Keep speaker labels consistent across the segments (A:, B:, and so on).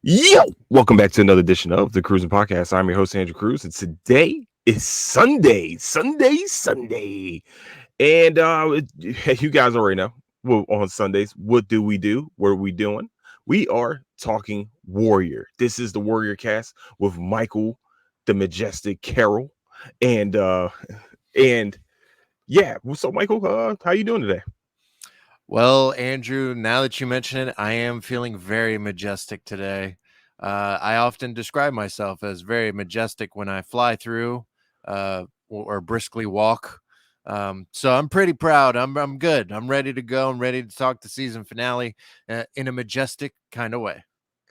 A: Yo, welcome back to another edition of the Cruising Podcast. I'm your host, Andrew Cruz, and today is Sunday. And you guys already know, well, on Sundays, what do we do? What are we doing? We are talking Warrior. This is the WarriorCast with Michael, the majestic Carrell. And and yeah, so Michael, how you doing today?
B: Well, Andrew, now that you mention it, I am feeling very majestic today. I often describe myself as very majestic when I fly through or briskly walk. So I'm pretty proud. I'm good. I'm ready to go. I'm ready to talk the season finale in a majestic kind of way.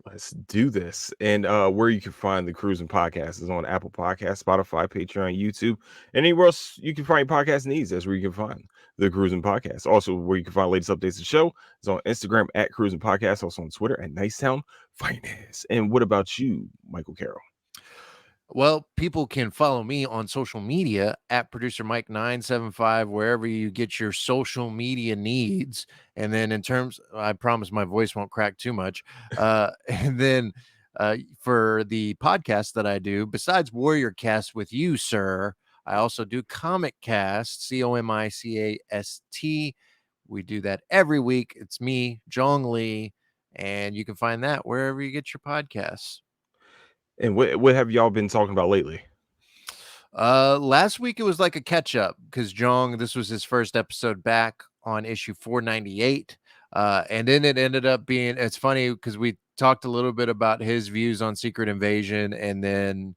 A: Let's do this. And where you can find the Cruising Podcast is on Apple Podcasts, Spotify, Patreon, YouTube, and anywhere else you can find your podcast needs. That's where you can find the Cruising Podcast. Also, where you can find latest updates of the show is on Instagram at Cruising Podcast, also on Twitter at Nicetown Finance. And what about you, Michael Carroll?
B: Well, people can follow me on social media at producer Mike975, wherever you get your social media needs. And then in terms, I promise my voice won't crack too much. And then for the podcast that I do, besides WarriorCast with you, sir, I also do Comic Cast, COMICAST. We do that every week. It's me, Jong Lee, and you can find that wherever you get your podcasts.
A: And what have y'all been talking about lately?
B: Last week it was like a catch up because Jong, this was his first episode back on issue 498. And then it ended up being, it's funny because we talked a little bit about his views on Secret Invasion, and then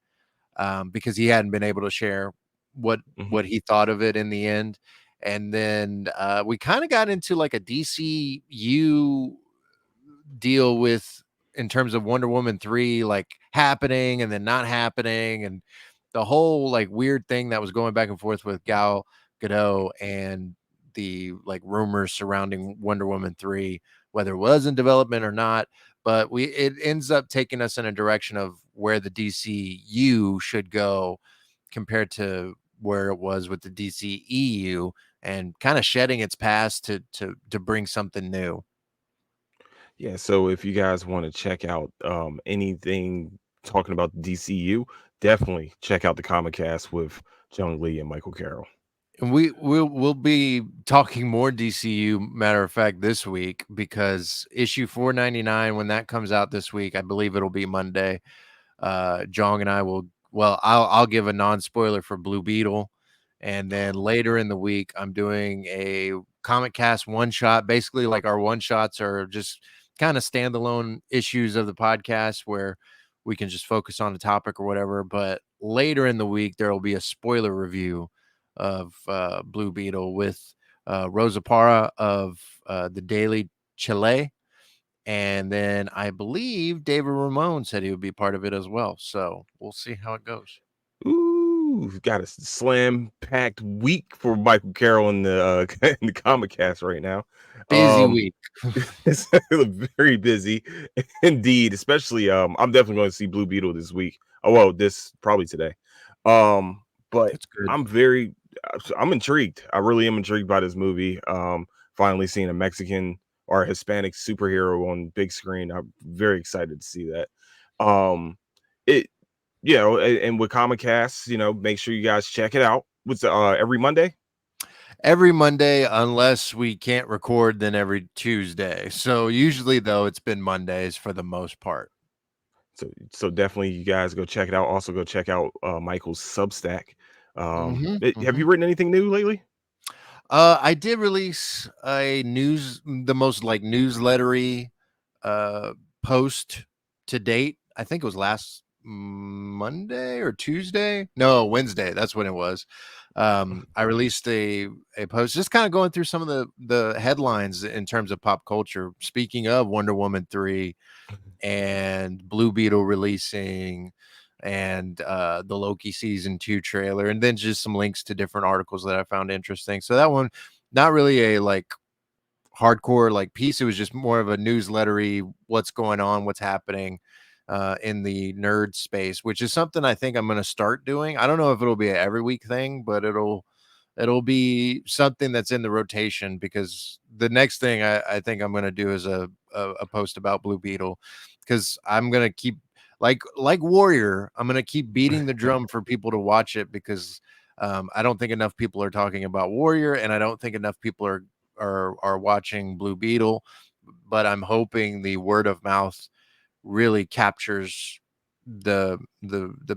B: because he hadn't been able to share what
A: Mhm.
B: what he thought of it in the end. And then we kind of got into like a DCU deal with in terms of Wonder Woman 3 like happening and then not happening, and the whole like weird thing that was going back and forth with Gal Gadot and the like rumors surrounding Wonder Woman 3, whether it was in development or not. But it ends up taking us in a direction of where the DCU should go compared to where it was with the DCEU, and kind of shedding its past to bring something new.
A: Yeah, so if you guys want to check out anything talking about the DCU, definitely check out the Comic Cast with Jung Lee and Michael Carroll.
B: And we'll be talking more DCU, matter of fact, this week, because issue 499, when that comes out this week, I believe it'll be Monday. Jong and I will, well, I'll give a non-spoiler for Blue Beetle, and then later in the week I'm doing a Comic Cast one shot. Basically, like our one shots are just kind of standalone issues of the podcast where we can just focus on a topic or whatever. But later in the week there will be a spoiler review of Blue Beetle with Rosa Parra of the Daily Chile, and then I believe David Ramone said he would be part of it as well. So we'll see how it goes.
A: Ooh, we've got a slam packed week for Michael Carroll in the in the Comic Cast right now.
B: Busy
A: Um,
B: week.
A: it's very busy indeed. Especially, I'm definitely going to see Blue Beetle this week. Oh well, this probably today. But
B: That's good.
A: I'm very, I'm intrigued. I really am intrigued by this movie. Finally seeing a Mexican or a Hispanic superhero on big screen. I'm very excited to see that. Um, it and with Comic Cast, make sure you guys check it out. What's every Monday?
B: Every Monday, unless we can't record, then every Tuesday. So usually, though, it's been Mondays for the most part.
A: So definitely you guys go check it out. Also go check out Michael's Substack.
B: Mm-hmm,
A: Have
B: mm-hmm.
A: you written anything new lately?
B: I did release the most like newslettery uh, post to date. I think it was last Monday or Tuesday. No, Wednesday. That's when it was. I released a post just kind of going through some of the headlines in terms of pop culture. Speaking of Wonder Woman 3 and Blue Beetle releasing, and the Loki season 2 trailer, and then just some links to different articles that I found interesting. So that one, not really a like hardcore like piece. It was just more of a newslettery, what's going on, what's happening in the nerd space, which is something I think I'm going to start doing. I don't know if it'll be an every week thing, but It'll be something that's in the rotation because the next thing I think I'm gonna do is a post about Blue Beetle because I'm gonna keep like Warrior. I'm gonna keep beating the drum for people to watch it because I don't think enough people are talking about Warrior, and I don't think enough people are watching Blue Beetle. But I'm hoping the word of mouth really captures the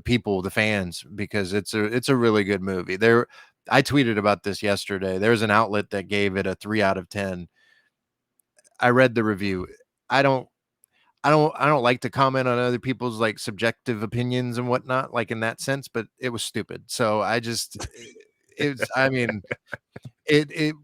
B: people, the fans, because it's a really good movie. There, I tweeted about this yesterday. There's an outlet that gave it a 3 out of 10. I read the review. I don't I don't like to comment on other people's like subjective opinions and whatnot, like in that sense, but it was stupid. So I just it's I mean, it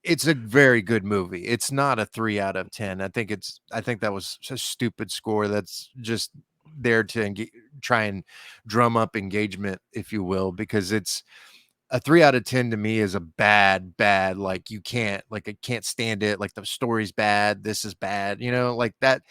B: it's a very good movie. It's not a 3 out of 10. I think that was a stupid score that's just there to try and drum up engagement, if you will, because it's a 3 out of 10 to me is a bad, like you can't like I can't stand it. Like the story's bad, this is bad, like that.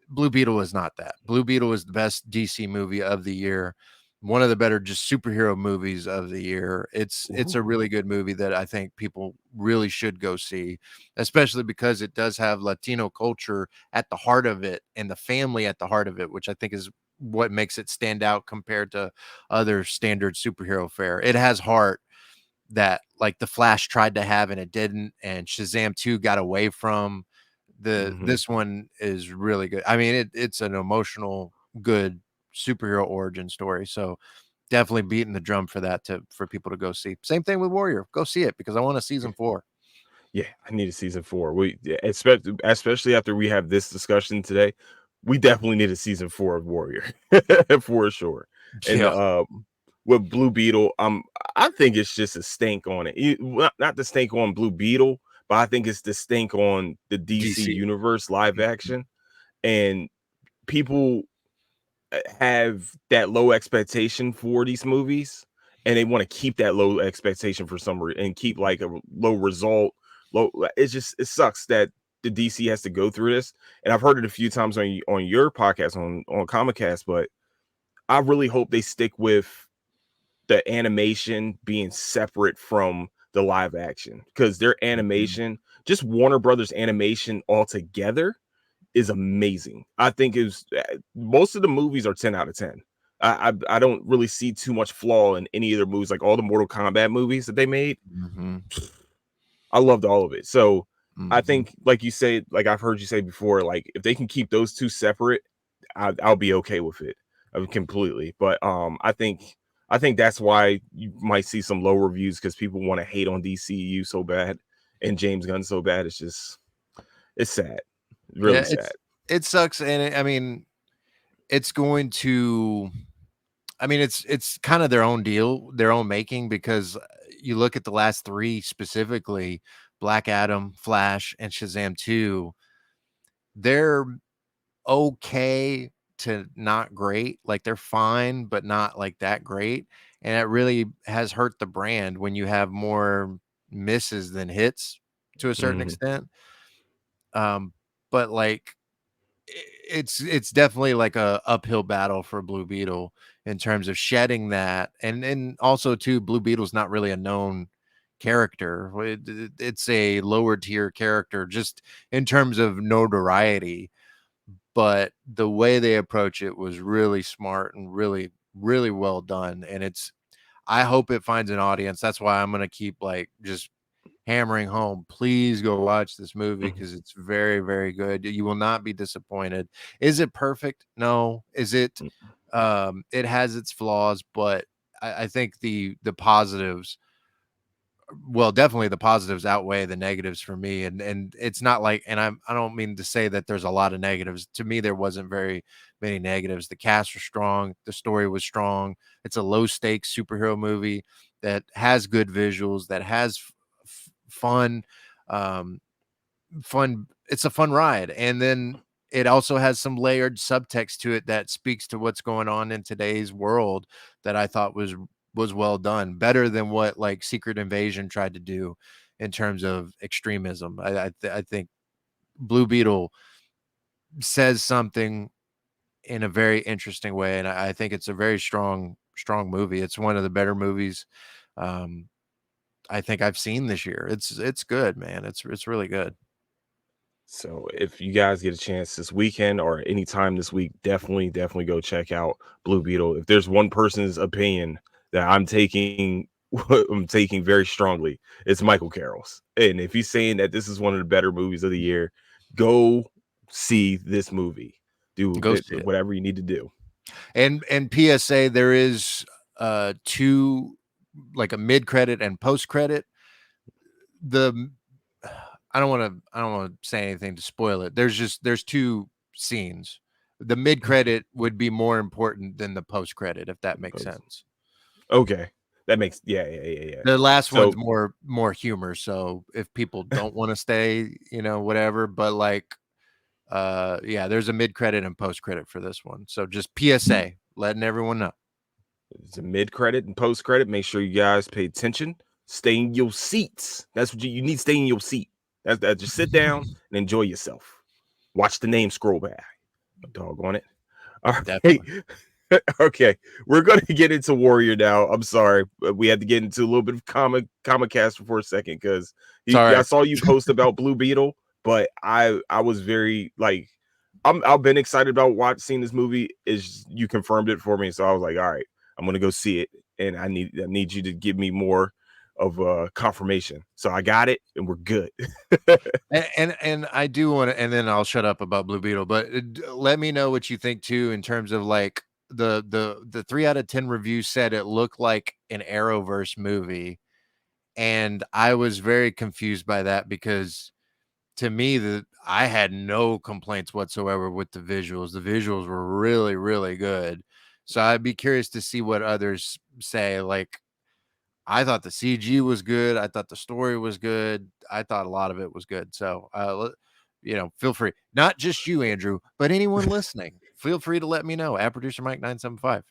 B: Blue Beetle is not that. Blue Beetle is the best DC movie of the year. One of the better just superhero movies of the year. It's a
A: Ooh.
B: really good movie that I think people really should go see, especially because it does have Latino culture at the heart of it and the family at the heart of it, which I think is what makes it stand out compared to other standard superhero fare. It has heart that like the Flash tried to have and it didn't, and Shazam 2 got away from.
A: Mhm.
B: This one is really good. I mean, it's an emotional, good superhero origin story. So definitely beating the drum for that for people to go see. Same thing with Warrior. Go see it because I want a season 4.
A: Yeah, I need a season 4. We yeah, especially after we have this discussion today, we definitely need a season 4 of Warrior for sure. And
B: Yeah.
A: with Blue Beetle, I think it's just a stink on it. Not the stink on Blue Beetle, but I think it's the stink on the DC
B: DC.
A: universe live
B: Mhm.
A: action. And people have that low expectation for these movies, and they want to keep that low expectation for some reason and keep like a low result. It sucks that the DC has to go through this. And I've heard it a few times on your podcast on Comicast, but I really hope they stick with the animation being separate from the live action because their
B: Mhm.
A: animation, just Warner Brothers animation altogether, is amazing. I think is most of the movies are 10 out of 10. I don't really see too much flaw in any of their movies, like all the Mortal Kombat movies that they made.
B: Mhm.
A: I loved all of it. So I
B: Mhm.
A: think, like you said, like I've heard you say before, like if they can keep those two separate, I'll be okay with it completely. But I think that's why you might see some low reviews because people want to hate on DCU so bad and James Gunn so bad. It's sad, really
B: Yeah,
A: sad.
B: it sucks, and I mean, it's going to. I mean, it's kind of their own deal, their own making, because you look at the last 3 specifically, Black Adam, Flash, and Shazam 2, they're okay to not great. Like, they're fine, but not, like, that great, and it really has hurt the brand when you have more misses than hits to a certain
A: Mhm.
B: extent. Um, but, like, it's definitely like a uphill battle for Blue Beetle in terms of shedding that, and also too, Blue Beetle's not really a known character. It's a lower tier character just in terms of notoriety, but the way they approach it was really smart and really well done. And I hope it finds an audience. That's why I'm gonna keep like just hammering home, please go watch this movie
A: Mhm.
B: because it's very good. You will not be disappointed. Is it perfect? No. Is it it has its flaws, but I think the positives, well, definitely the positives outweigh the negatives for me. And it's not like, and I don't mean to say that there's a lot of negatives. To me, there wasn't very many negatives. The cast was strong, the story was strong. It's a low stakes superhero movie that has good visuals, that has fun, um, fun. It's a fun ride, and then it also has some layered subtext to it that speaks to what's going on in today's world that I thought was well done, better than what like Secret Invasion tried to do in terms of extremism. I think Blue Beetle says something in a very interesting way, and I think it's a very strong movie. It's one of the better movies um, I think I've seen this year. It's good, man. It's really good.
A: So if you guys get a chance this weekend or anytime this week, definitely go check out Blue Beetle. If there's one person's opinion that I'm taking, I'm taking very strongly, it's Michael Carroll's. And if he's saying that this is one of the better movies of the year, go see this movie. Do
B: Go see it.
A: whatever you need to do.
B: And PSA, there is two, like a mid credit and post credit. The I don't want to say anything to spoil it. There's two scenes. The mid credit would be more important than the post credit, if that makes sense.
A: Okay. That makes yeah.
B: The last one's
A: So
B: more humor. So if people don't want to stay, whatever. But like, yeah, there's a mid credit and post credit for this one. So just PSA, letting everyone know.
A: it's a mid credit and post credit. Make sure you guys pay attention. Stay in your seats. That's what you need. Stay in your seat. That's that. Just sit down and enjoy yourself. Watch the name scroll by. Dog on it. All right.
B: Definitely.
A: Okay, we're going to get into Warrior now. I'm sorry, but we had to get into a little bit of comic cast for a second because I
B: Sorry.
A: saw you post about Blue Beetle, but I was very like I've been excited about seeing this movie. Is you confirmed it for me, so I was like, all right, I'm gonna go see it, and I need you to give me more of confirmation. So I got it, and we're good.
B: And I do want to, and then I'll shut up about Blue Beetle. But let me know what you think too, in terms of like the 3 out of 10 reviews said it looked like an Arrowverse movie, and I was very confused by that because to me I had no complaints whatsoever with the visuals. The visuals were really really good, so I'd be curious to see what others say. Like, I thought the CG was good. I thought the story was good. I thought a lot of it was good. So, feel free, not just you, Andrew, but anyone listening, feel free to let me know at producer Mike 975.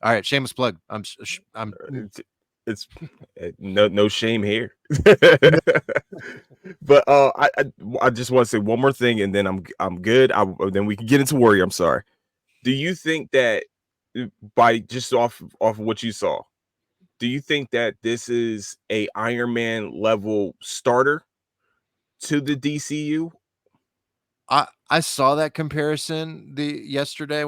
B: All right, shameless plug. I'm
A: It's no shame here. But I just want to say one more thing, and then I'm good. Then we can get into Warrior. I'm sorry. Do you think that by just off of what you saw, do you think that this is a Iron Man level starter to the DCU?
B: I saw that comparison yesterday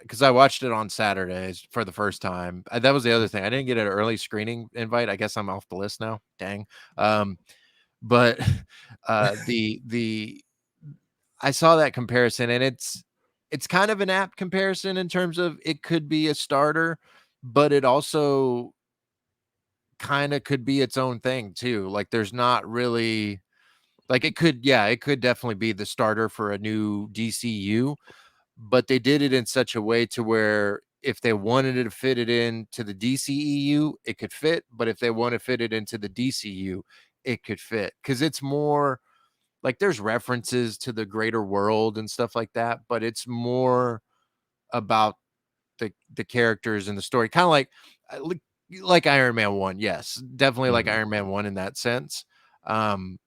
B: because I watched it on Saturdays for the first time. That was the other thing. I didn't get an early screening invite. I guess I'm off the list now. Dang. But the I saw that comparison, and it's kind of an apt comparison in terms of it could be a starter, but it also kind of could be its own thing too. Like, there's not really, like, it could definitely be the starter for a new DCU, but they did it in such a way to where if they wanted to fit it into the DCEU, it could fit, but if they want to fit it into the DCU, it could fit, because it's more like there's references to the greater world and stuff like that, but it's more about the characters and the story, kind of like Iron Man 1. Yes, definitely like
A: Mhm.
B: Iron Man 1 in that sense. Um,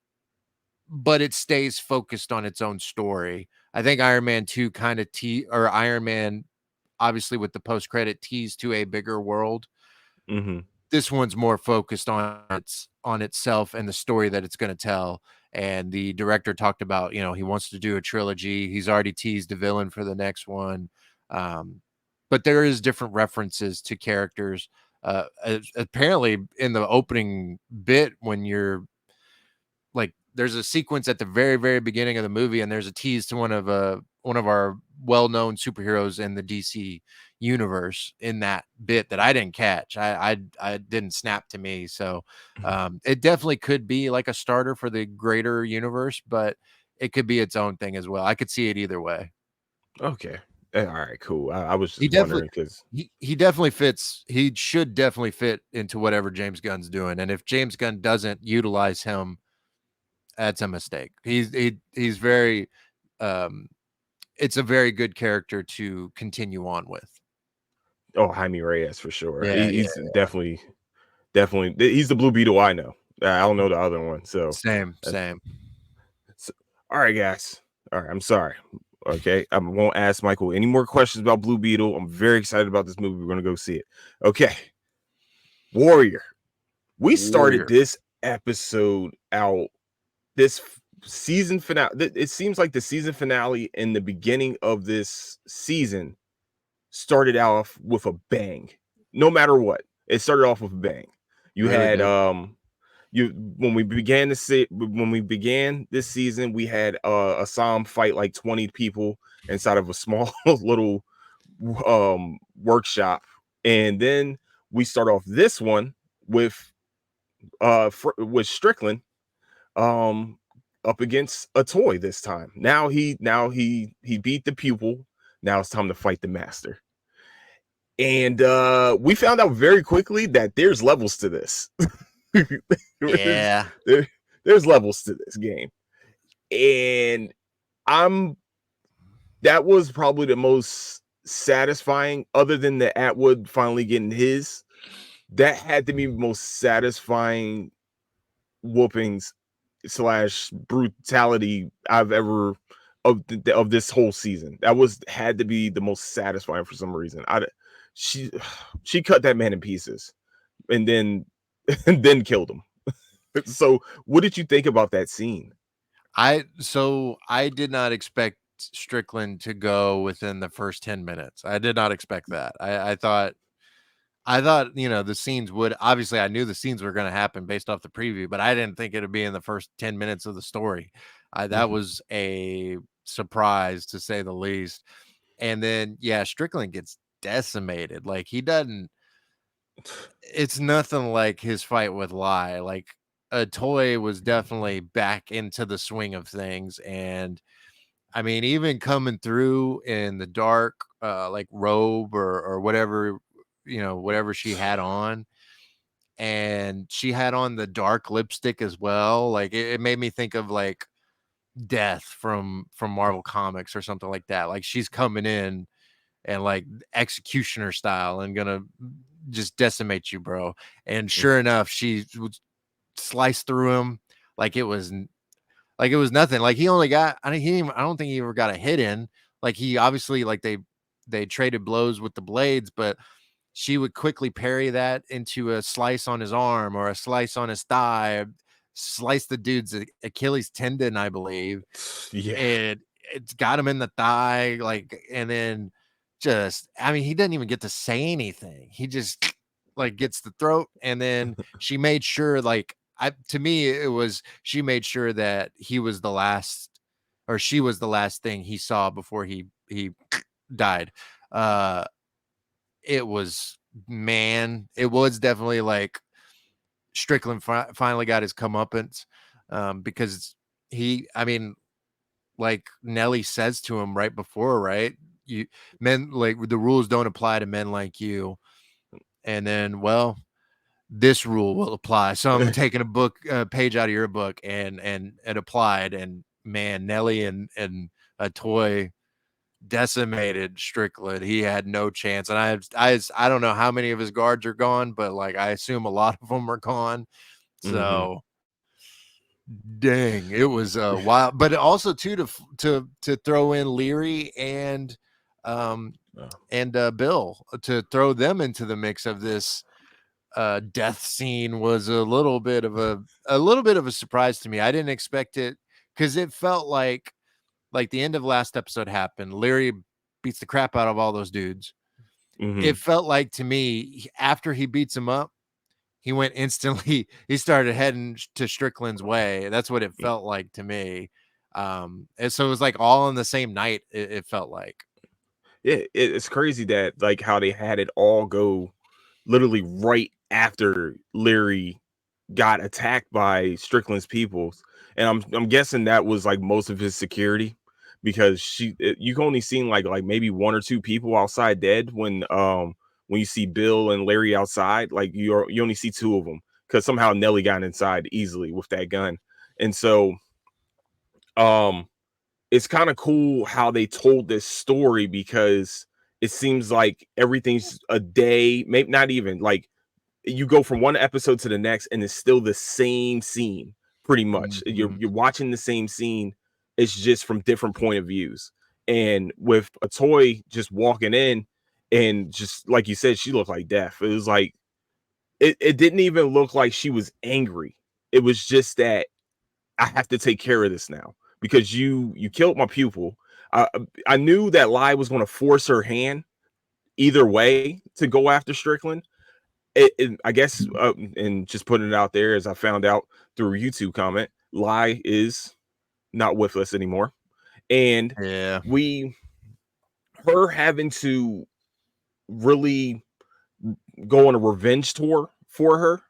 B: but it stays focused on its own story. I think Iron Man 2 kind of or Iron Man, obviously with the post credit, tease to a bigger world.
A: Mhm.
B: This one's more focused on itself and the story that it's going to tell. And the director talked about, he wants to do a trilogy. He's already teased the villain for the next one. Um, but there is different references to characters. Apparently in the opening bit, when you're like, there's a sequence at the very very beginning of the movie, and there's a tease to one of our well-known superheroes in the DC universe in that bit that I didn't catch. I didn't snap to me. So it definitely could be like a starter for the greater universe, but it could be its own thing as well. I could see it either way.
A: Okay. All right. Cool. I was
B: He
A: just
B: definitely
A: wondering because
B: he definitely fits. He should definitely fit into whatever James Gunn's doing. And if James Gunn doesn't utilize him, that's a mistake. He's very um it's a very good character to continue on with.
A: Jaime Reyes for sure.
B: Yeah, yeah.
A: He's definitely he's the Blue Beetle I know. I don't know the other one. So,
B: Same,
A: that's,
B: same.
A: so all right, guys. All right. I'm sorry. Okay. I won't ask Michael any more questions about Blue Beetle. I'm very excited about this movie. We're gonna go see it. Okay. Warrior. We started
B: Warrior.
A: this episode out, this season finale. It seems like the season finale and the beginning of this season started off with a bang. No matter what, it started off with a bang. You
B: Really
A: had
B: did.
A: you when we began this season, we had a Psalm fight like 20 people inside of a small little workshop, and then we start off this one with with Strickland um up against a toy this time. Now he beat the pupil. Now it's time to fight the master. And we found out very quickly that there's levels to this. there's,
B: Yeah.
A: there, there's levels to this game. And I'm that was probably the most satisfying, other than the Atwood finally getting his. That had to be the most satisfying whoopings slash brutality I've ever of this whole season. That was had to be the most satisfying for some reason. She she cut that man in pieces and then and then killed him. So, what did you think about that scene?
B: I did not expect Strickland to go within the first 10 minutes. I did not expect that. I thought, the scenes would, obviously I knew the scenes were going to happen based off the preview, but I didn't think it would be in the first 10 minutes of the story. That
A: Mhm.
B: was a surprise to say the least. And then, yeah, Strickland gets decimated. Like he doesn't, it's nothing like his fight with Lai. Like a toy was definitely back into the swing of things. And I mean, even coming through in the dark, like robe or whatever, whatever she had on, and she had on the dark lipstick as well. Like it made me think of like Death from Marvel Comics or something like that. Like she's coming in and like executioner style and gonna just decimate you, bro. And sure enough, she would slice through him like it was nothing. Like he only got, I don't think he ever got a hit in. Like he obviously, like they traded blows with the blades, but she would quickly parry that into a slice on his arm or a slice on his thigh, slice the dude's Achilles tendon, I believe,
A: Yeah.
B: and it's got him in the thigh, like, and then just, I mean, he didn't even get to say anything. He just like gets the throat, and then she made sure, like, to me, it was she made sure that he was the last, or she was the last thing he saw before he died. Uh, it was it was definitely like Strickland finally got his comeuppance, because I mean, like Nelly says to him right before, right? You men, like, the rules don't apply to men like you. And then, well, this rule will apply. So I'm taking a page out of your book and it applied. And man, Nelly and a toy decimated Strickland. He had no chance. And I don't know how many of his guards are gone, but like I assume a lot of them are gone.
A: Hmm.
B: So dang, it was wild. But also too, to throw in Leary um and Bill, to throw them into the mix of this death scene was a little bit of a surprise to me. I didn't expect it, because it felt like the end of last episode happened. Leary beats the crap out of all those dudes. It
A: Hmm.
B: felt like to me, after he beats him up, he went instantly, he started heading to Strickland's way. That's what it felt like to me. And so it was like all in the same night, it felt like.
A: Yeah, it's crazy that like how they had it all go literally right after Leary got attacked by Strickland's peoples, and I'm guessing that was like most of his security, because you can only seen like maybe one or two people outside dead when you see Bill and Larry outside, like you only see two of them because somehow Nelly got inside easily with that gun. And so um it's kind of cool how they told this story, because it seems like everything's a day, maybe not even like you go from one episode to the next and it's still the same scene pretty much.
B: Mhm.
A: You're watching the same scene. It's just from different point of views. And with a toy just walking in and just like you said, she looked like death. It was like it didn't even look like she was angry. It was just that I have to take care of this now because you killed my pupil. I I knew that Lai was going to force her hand either way to go after Strickland. I guess, and just putting it out there, as I found out through a YouTube comment, Lai is not with us anymore, and
B: Yeah.
A: we her having to really go on a revenge tour for her.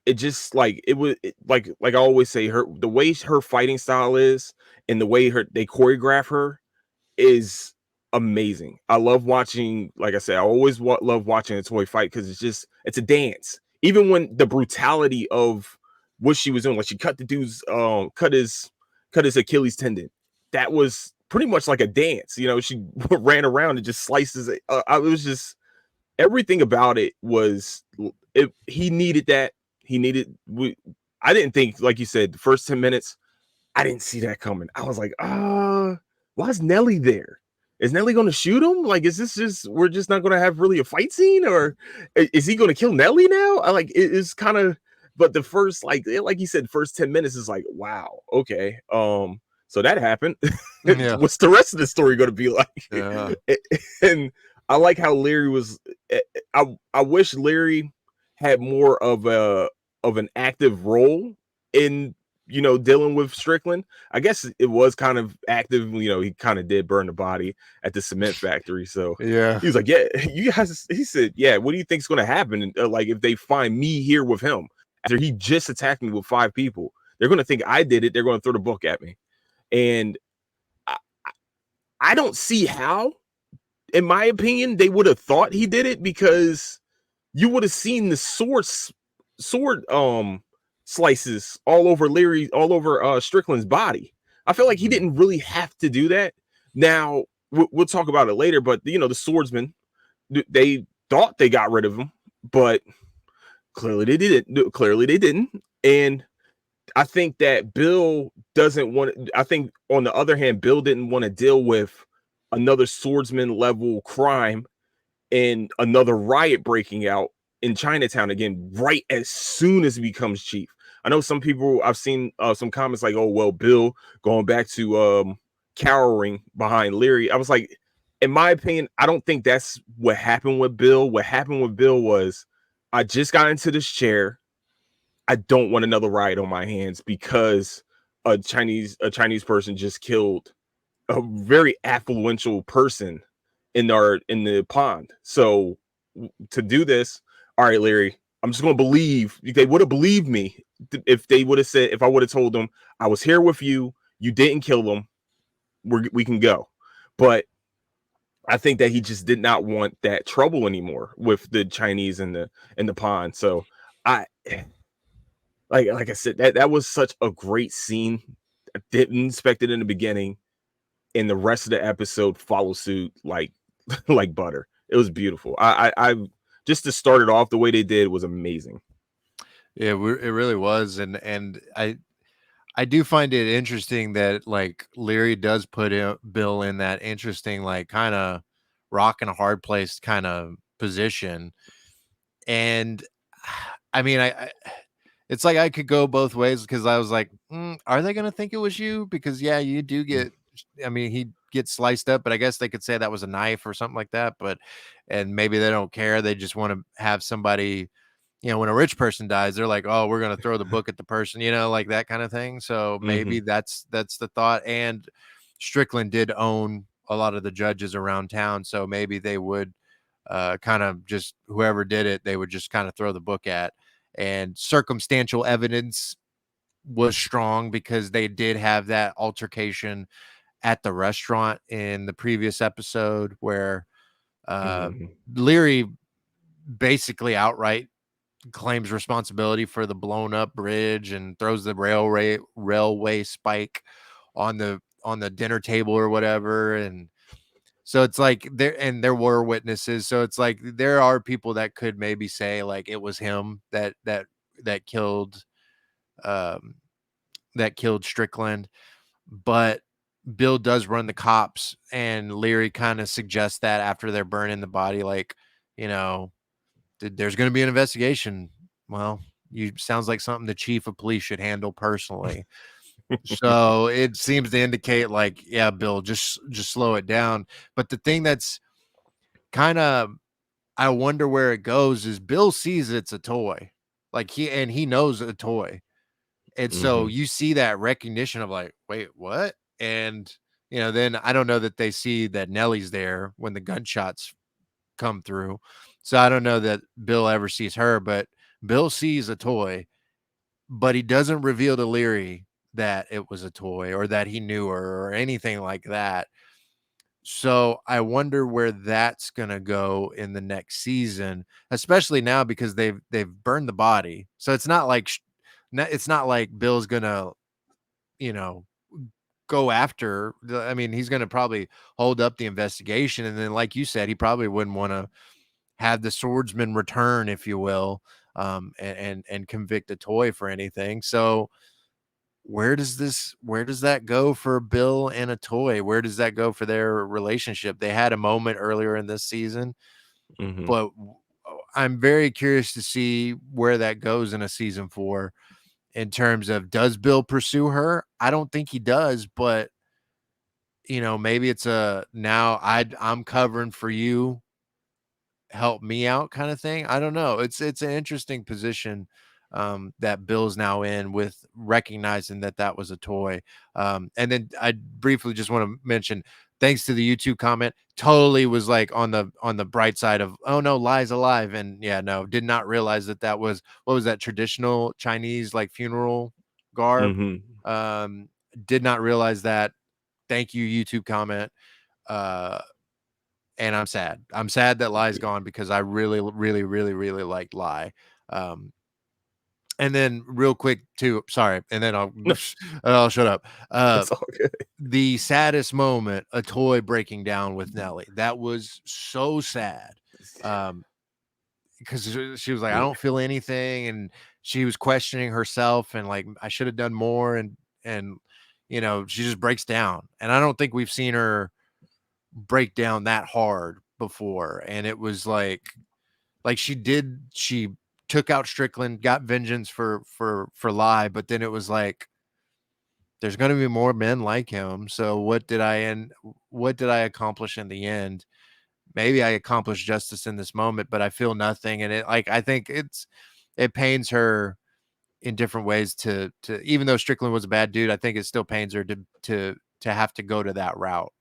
A: It just like it was like I always say, her the way her fighting style is and the way they choreograph her is amazing. I love watching, like I said, I always love watching a toy fight because it's a dance. Even when the brutality of what she was doing, like she cut the dude's cut his Achilles tendon. That was pretty much like a dance. You know, she ran around and just slices it. It was just everything about it was he needed that. He needed I didn't think, like you said, the first 10 minutes I didn't see that coming. I was like, why is Nelly there? Is Nelly going to shoot him? Like, is this just we're just not going to have really a fight scene, or is he going to kill Nelly now? I like it is kind of, but the first like you said, first 10 minutes is like, wow, okay, so that happened.
B: Yeah.
A: What's the rest of the story going to be like?
B: Yeah.
A: And I like how Leary was. I wish Leary had more of an active role in dealing with Strickland. I guess it was kind of active. He kind of did burn the body at the cement factory. So
B: Yeah.
A: he was like, "Yeah, you guys." He said, "Yeah, what do you think's going to happen? Like if they find me here with him after he just attacked me with 5 people, they're going to think I did it. They're going to throw the book at me." And I, I don't see how. In my opinion, they would have thought he did it because you would have seen the sword slices all over Strickland's body. I feel like he didn't really have to do that. Now we'll talk about it later, but the swordsman, they thought they got rid of him, but clearly they didn't. Clearly they didn't, and I think that Bill doesn't want. I think on the other hand, Bill didn't want to deal with another swordsman level crime and another riot breaking out in Chinatown again, right as soon as he becomes chief. I know some people, I've seen some comments like, oh, well, Bill going back to cowering behind Leary. I was like, in my opinion, I don't think that's what happened with Bill. What happened with Bill was I just got into this chair. I don't want another riot on my hands because a Chinese person just killed a very affluential person in the pond. So to do this, all right, Larry, I'm just gonna believe they would have believed me if they would have said if I would have told them I was here with you, you didn't kill them, we can go. But I think that he just did not want that trouble anymore with the Chinese in the pond. So I like I said, that was such a great scene. I didn't expect it in the beginning, and the rest of the episode follow suit like like butter. It was beautiful. I just to start it off the way they did was amazing.
B: Yeah, it really was, and I do find it interesting that like Leary does put Bill in that interesting like kind of rock and a hard place kind of position, and I mean I it's like I could go both ways because I was like, are they gonna think it was you? Because yeah, you do get. I mean, he gets sliced up, but I guess they could say that was a knife or something like that. But and maybe they don't care. They just want to have somebody. When a rich person dies, they're like, "Oh, we're gonna throw the book at the person," like that kind of thing. So maybe
A: Mm-hmm.
B: that's the thought. And Strickland did own a lot of the judges around town, so maybe they would kind of just whoever did it, they would just kind of throw the book at. And circumstantial evidence was strong because they did have that altercation at the restaurant in the previous episode where uh,
A: Mm-hmm.
B: Leary basically outright claims responsibility for the blown up bridge and throws the railway spike on the dinner table or whatever. And so it's like there were witnesses. So it's like there are people that could maybe say like it was him that killed um that killed Strickland. But Bill does run the cops, and Leary kind of suggests that after they're burning the body, like, you know, there's going to be an investigation. Well, you sounds like something the chief of police should handle personally. So it seems to indicate like, yeah, Bill, just slow it down. But the thing that's kind of, I wonder where it goes is Bill sees it's a toy. Like he knows a toy. And so
A: Hmm.
B: you see that recognition of like, wait, what? And then I don't know that they see that Nellie's there when the gunshots come through. So I don't know that Bill ever sees her, but Bill sees a toy, but he doesn't reveal to Leary that it was a toy or that he knew her or anything like that. So I wonder where that's gonna go in the next season, especially now because they've burned the body. So it's not like Bill's gonna, you know, go after. I mean, he's gonna probably hold up the investigation, and then, like you said, he probably wouldn't want to have the swordsman return, if you will, and convict a toy for anything. So where does that go for Bill and a toy? Where does that go for their relationship? They had a moment earlier in this season,
A: Hmm.
B: but I'm very curious to see where that goes in a season 4 in terms of, does Bill pursue her? I don't think he does, but maybe it's a, now I'm covering for you, help me out kind of thing. I don't know. It's an interesting position that Bill's now in, with recognizing that that was a toy. And then I briefly just want to mention, thanks to the YouTube comment, totally was like on the bright side of, oh no, Lie's alive. And yeah, no, did not realize that that was, what was that, traditional Chinese like funeral garb.
A: Hmm.
B: Um, did not realize that. Thank you, YouTube comment. Uh, and I'm sad. I'm sad that Lie's gone because I really, really, really, really liked Lie. Um, and then real quick too, sorry, and then I'll
A: No,
B: I'll shut up.
A: it's all good.
B: The saddest moment, a toy breaking down with Nellie. That was so sad. Um, because she was like, I
A: Yeah.
B: don't feel anything, and she was questioning herself, and like, I should have done more, and she just breaks down, and I don't think we've seen her break down that hard before. And it was like she took out Strickland, got vengeance for Lie, but then it was like, there's going to be more men like him. So what did I accomplish in the end? Maybe I accomplished justice in this moment, but I feel nothing. And I think it pains her in different ways to even though Strickland was a bad dude, I think it still pains her to have to go to that route.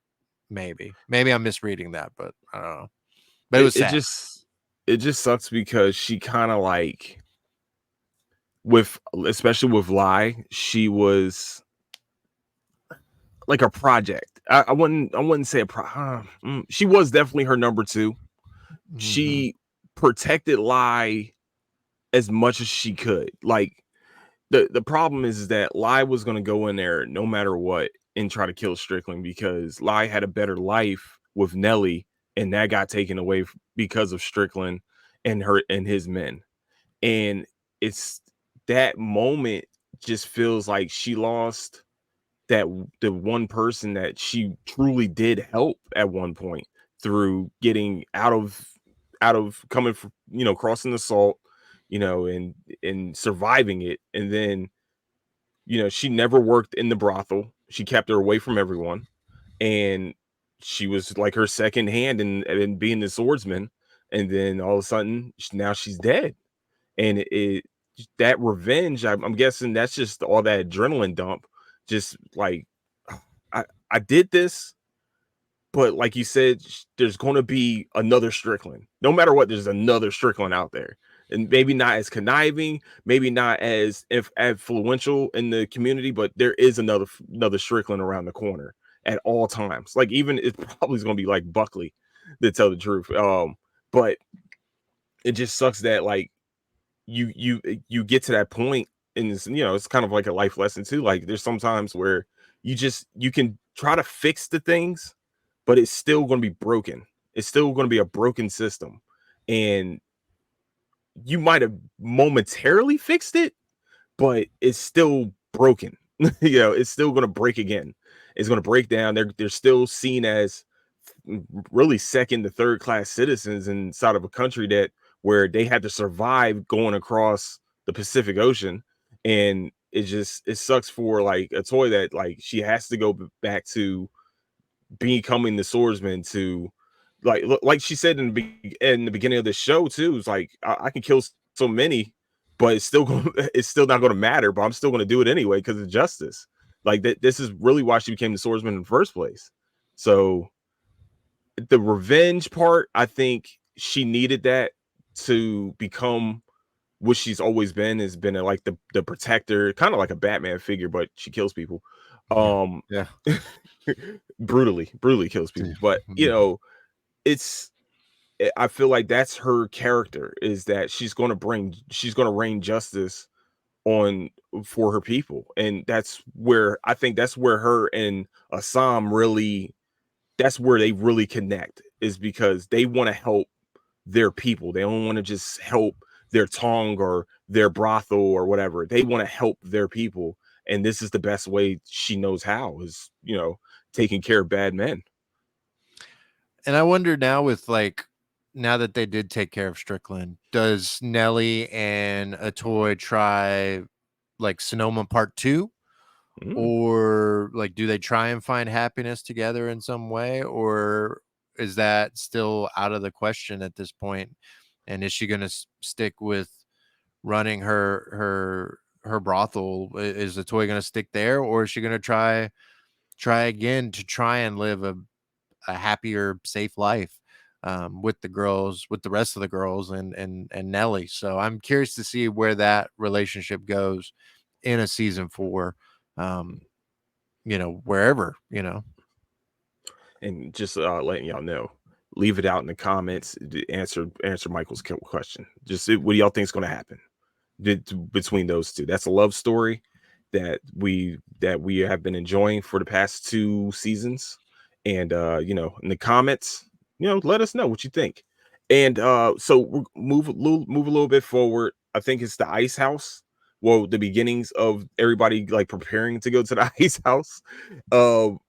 B: Maybe I'm misreading that, but I don't know. But it
A: it,
B: was
A: it
B: sad.
A: just it just sucks because she kind of like, with, especially with Lie, she was like a project. I wouldn't say she was definitely her number two.
B: Mhm.
A: She protected Lie as much as she could. Like, the problem is that Lie was going to go in there no matter what and try to kill Strickland, because Lie had a better life with Nellie, and that got taken away because of Strickland and her and his men. And it's that moment just feels like she lost that the one person that she truly did help at one point, through getting out of coming from, crossing the salt, and surviving it. And then, she never worked in the brothel. She kept her away from everyone, and she was like her second hand in being the swordsman. And then all of a sudden, now she's dead. And that revenge, I'm guessing that's just all that adrenaline dump, just like, I did this. But like you said, there's going to be another Strickland. No matter what, there's another Strickland out there. And maybe not as conniving, maybe not as influential in the community, but there is another Strickland around the corner at all times. Like, even it probably is going to be like Buckley, to tell the truth. But it just sucks that, like, you get to that point, and it's kind of like a life lesson too. Like, there's sometimes where you can try to fix the things, but it's still going to be broken. It's still going to be a broken system. And you might have momentarily fixed it, but it's still broken. It's still going to break again. It's going to break down. They're still seen as really second to third class citizens inside of a country that where they had to survive going across the Pacific Ocean, and it sucks for like a toy that like she has to go back to becoming the swordsman to like she said in the beginning of the show too. It's like I can kill so many, but it's still going it's still not going to matter. But I'm still going to do it anyway because of justice. Like this is really why she became the swordsman in the first place. So the revenge part, I think she needed that to become what she's always been. Has been like the protector, kind of like a Batman figure, but she kills people.
B: Yeah.
A: Um,
B: Yeah.
A: brutally kills people. But it's I feel like that's her character, is that she's going to rain justice on for her people, and that's where I think that's where her and Assam really that's where they really connect, is because they want to help their people. They don't want to just help their tongue or their brothel or whatever. They want to help their people, and this is the best way she knows how, is taking care of bad men.
B: And I wonder now, with like, now that they did take care of Strickland, does Nelly and a toy try like Sonoma Part 2?
A: Mm.
B: Or like, do they try and find happiness together in some way? Or is that still out of the question at this point? And is she going to stick with running her brothel? Is the toy going to stick there, or is she going to try again to try and live a happier, safe life with the girls, with the rest of the girls, and Nelly? So I'm curious to see where that relationship goes in a season 4. Wherever,
A: And just letting y'all know, leave it out in the comments. Answer Michael's question. Just what do y'all think is going to happen between those two? That's a love story that we have been enjoying for the past 2 seasons. And in the comments, let us know what you think. And so we'll move a little bit forward. I think it's the ice house. Well, the beginnings of everybody like preparing to go to the ice house. um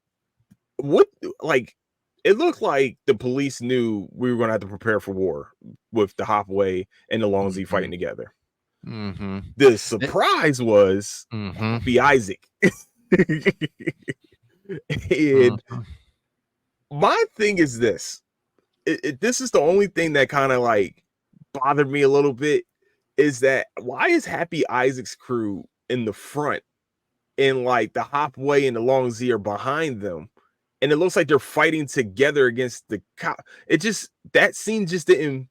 A: what like it looked like the police knew we were going to have to prepare for war with the Hopway and the Longzee fighting
B: Mhm,
A: together.
B: mhm.
A: The
B: It
A: surprise was
B: mhm,
A: Happy Isaac. And
B: mhm,
A: my thing is this. This is the only thing that kind of like bothered me a little bit, is that why is Happy Isaac's crew in the front and like the Hopway and the Longzee are behind them, and it looks like they're fighting together against the cop. It just that scene just didn't.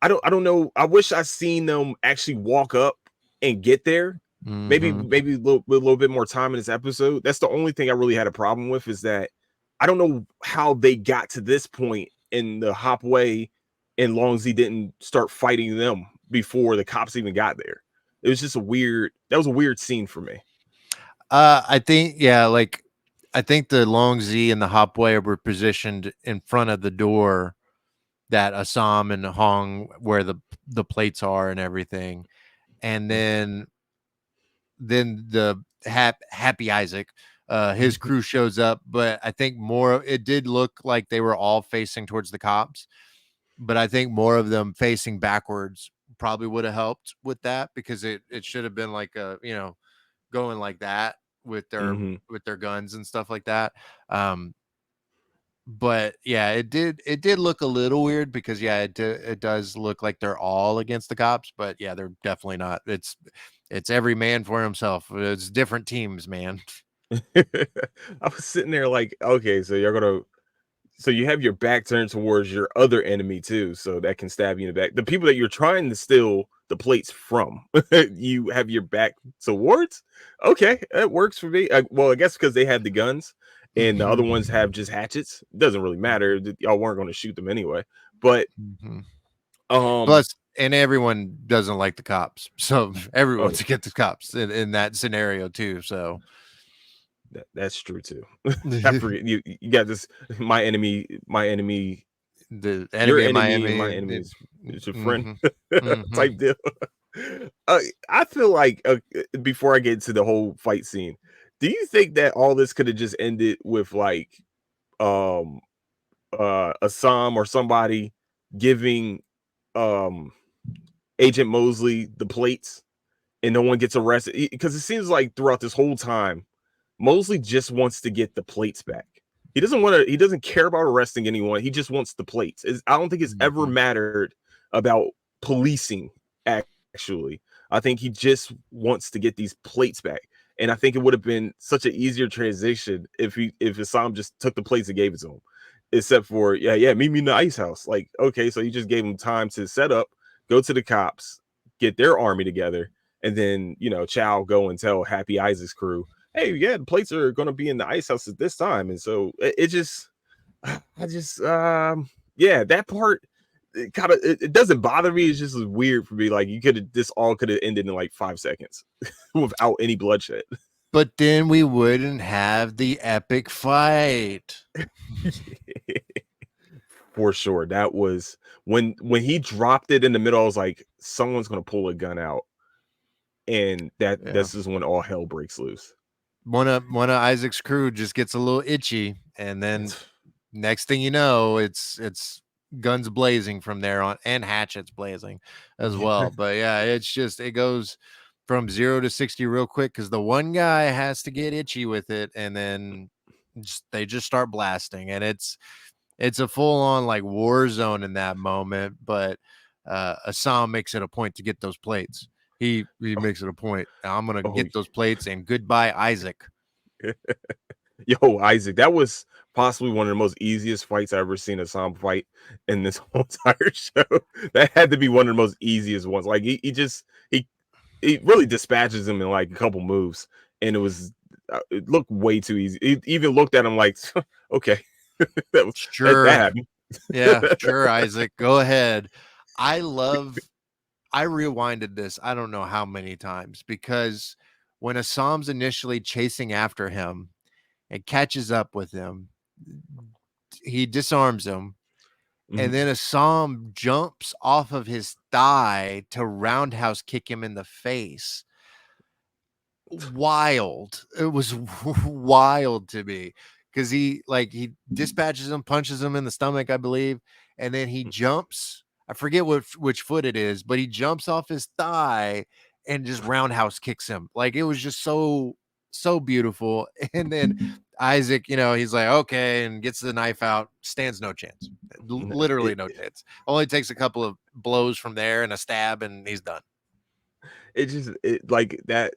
A: I don't know. I wish I seen them actually walk up and get there.
B: mhm.
A: Maybe a little bit more time in this episode. That's the only thing I really had a problem with, is that I don't know how they got to this point in the Hopway and Longzee didn't start fighting them before the cops even got there. It was just that was a weird scene for me.
B: I think, yeah, like, I think the Long Z and the Hopway were positioned in front of the door that Assam and Hong, where the plates are and everything, and then the Happy Isaac, his crew shows up, but I think more it did look like they were all facing towards the cops, but I think more of them facing backwards probably would have helped with that, because it should have been like going like that with their
A: Hmm.
B: guns and stuff like that. Um, but yeah, it did look a little weird, because yeah, it does look like they're all against the cops, but yeah, they're definitely not. It's every man for himself. It's different teams, man.
A: I was sitting there like, okay, so you have your back turned towards your other enemy too, so that can stab you in the back. The people that you're trying to steal the plates from, you have your back towards. Okay, that works for me. Well, I guess because they had the guns, and the other
B: Mhm.
A: ones have just hatchets. It doesn't really matter. Y'all weren't going to shoot them anyway. But
B: Mhm.
A: um,
B: Plus, and everyone doesn't like the cops, so
A: oh
B: everyone's
A: yeah,
B: against the cops in that scenario too. So
A: that's true too. I forget you got this. My enemy,
B: the
A: your
B: enemy of
A: enemy, and my
B: Miami.
A: enemy is your friend.
B: Mhm. Mhm.
A: Type deal. I feel like before I get into the whole fight scene, do you think that all this could have just ended with like um Assam or somebody giving um Agent Mosley the plates and no one gets arrested, because it seems like throughout this whole time Mosley just wants to get the plates back. He doesn't want to. He doesn't care about arresting anyone. He just wants the plates. I don't think it's ever
B: Mhm.
A: mattered about policing. Actually, I think he just wants to get these plates back. And I think it would have been such an easier transition if Assam just took the plates and gave it to him. Except for yeah, meet me in the ice house. Like, okay, so you just gave him time to set up, go to the cops, get their army together, and then Chow go and tell Happy Isaac's crew, hey, yeah, the plates are going to be in the ice house at this time. And so it just, I just, yeah, that part, it doesn't bother me. It's just weird for me. Like, this all could have ended in like 5 seconds without any bloodshed.
B: But then we wouldn't have the epic fight.
A: For sure. That was when he dropped it in the middle. I was like, someone's going to pull a gun out. And this is when all hell breaks loose.
B: One of Isaac's crew just gets a little itchy, and then next thing you know, it's guns blazing from there on, and hatchets blazing as well. But yeah, it goes from 0 to 60 real quick because the one guy has to get itchy with it, and then they just start blasting, and it's a full on like war zone in that moment. But Assam makes it a point to get those plates. He makes it a point. I'm gonna get those plates, and goodbye, Isaac.
A: Yo, Isaac, that was possibly one of the most easiest fights I ever seen Assam fight in this whole entire show. That had to be one of the most easiest ones. Like he really dispatches him in like a couple moves, and it looked way too easy. He even looked at him like, okay,
B: sure,
A: that happened.
B: Yeah, sure, Isaac, go ahead. I rewinded this, I don't know how many times, because when Assam's initially chasing after him and catches up with him, he disarms him, and then Assam jumps off of his thigh to roundhouse kick him in the face. Wild. It was wild to me because he dispatches him, punches him in the stomach, I believe, and then he jumps. I forget which foot it is, but he jumps off his thigh and just roundhouse kicks him. Like, it was just so beautiful. And then Isaac, he's like, okay, and gets the knife out, stands no chance. Literally no chance. Only takes a couple of blows from there and a stab, and he's done.
A: Like that.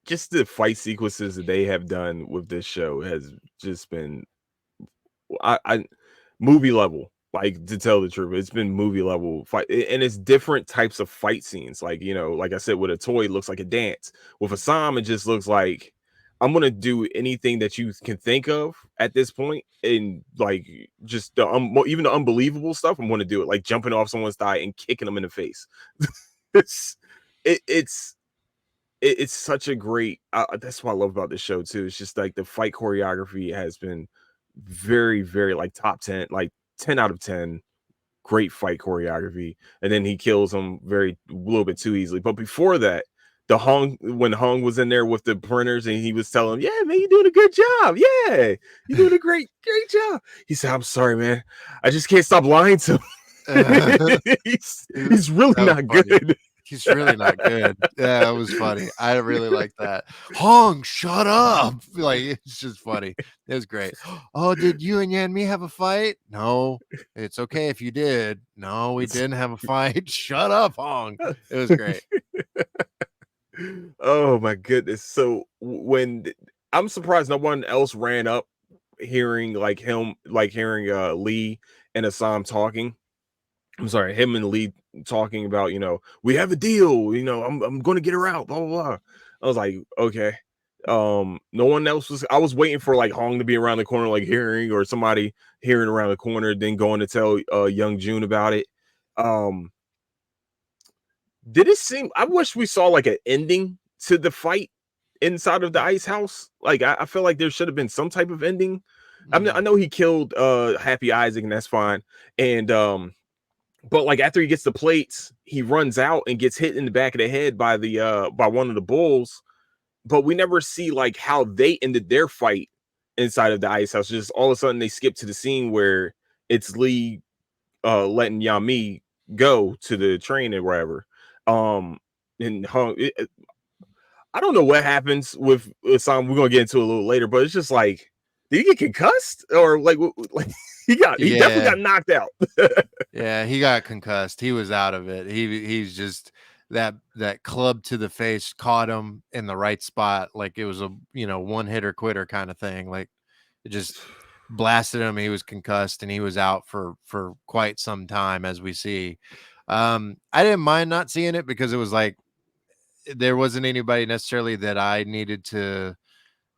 A: Just the fight sequences that they have done with this show has just been I movie level. Like, to tell the truth, it's been movie level fight, and it's different types of fight scenes. Like, like I said, with a toy, it looks like a dance. With Assam, it just looks like I'm gonna do anything that you can think of at this point, and like just even the unbelievable stuff. I'm gonna do it, like jumping off someone's thigh and kicking them in the face. it's it's such a great that's what I love about this show too. It's just like the fight choreography has been very, very like top 10, like 10 out of 10. Great fight choreography. And then he kills him a little bit too easily. But before that, when Hung was in there with the printers and he was telling him, yeah, man, you're doing a good job. Yeah, you're doing a great job. He said, I'm sorry, man. I just can't stop lying to him. He's really not good.
B: He's really not good. Yeah, that was funny. I really like that. Hong, shut up. Like, it's just funny. It was great. Oh, did you and Yan Mi have a fight? No. It's okay if you did. No, we didn't have a fight. Shut up, Hong. It was great.
A: Oh my goodness. So when I'm surprised no one else ran up hearing Lee and Assam talking. I'm sorry, him and Lee talking about, we have a deal, I'm going to get her out, blah, blah, blah. I was like, okay. No one else I was waiting for like Hong to be around the corner, like hearing, or somebody hearing around the corner, then going to tell young June about it. Did it seem, I wish we saw like an ending to the fight inside of the ice house. Like, I feel like there should have been some type of ending. I mean, I know he killed Happy Isaac, and that's fine. And but like after he gets the plates, he runs out and gets hit in the back of the head by one of the bulls. But we never see like how they ended their fight inside of the ice house. Just all of a sudden they skip to the scene where it's Lee letting Yami go to the train or wherever. Um, and hung. I don't know what happens with some. We're gonna get into it a little later, but it's just like, did he get concussed or like he definitely
B: Yeah.
A: got knocked out.
B: Yeah, he got concussed. He was out of it. He's just that club to the face caught him in the right spot, like it was a one hitter quitter kind of thing. Like it just blasted him. He was concussed and he was out for quite some time, as we see. I didn't mind not seeing it because it was like there wasn't anybody necessarily that I needed to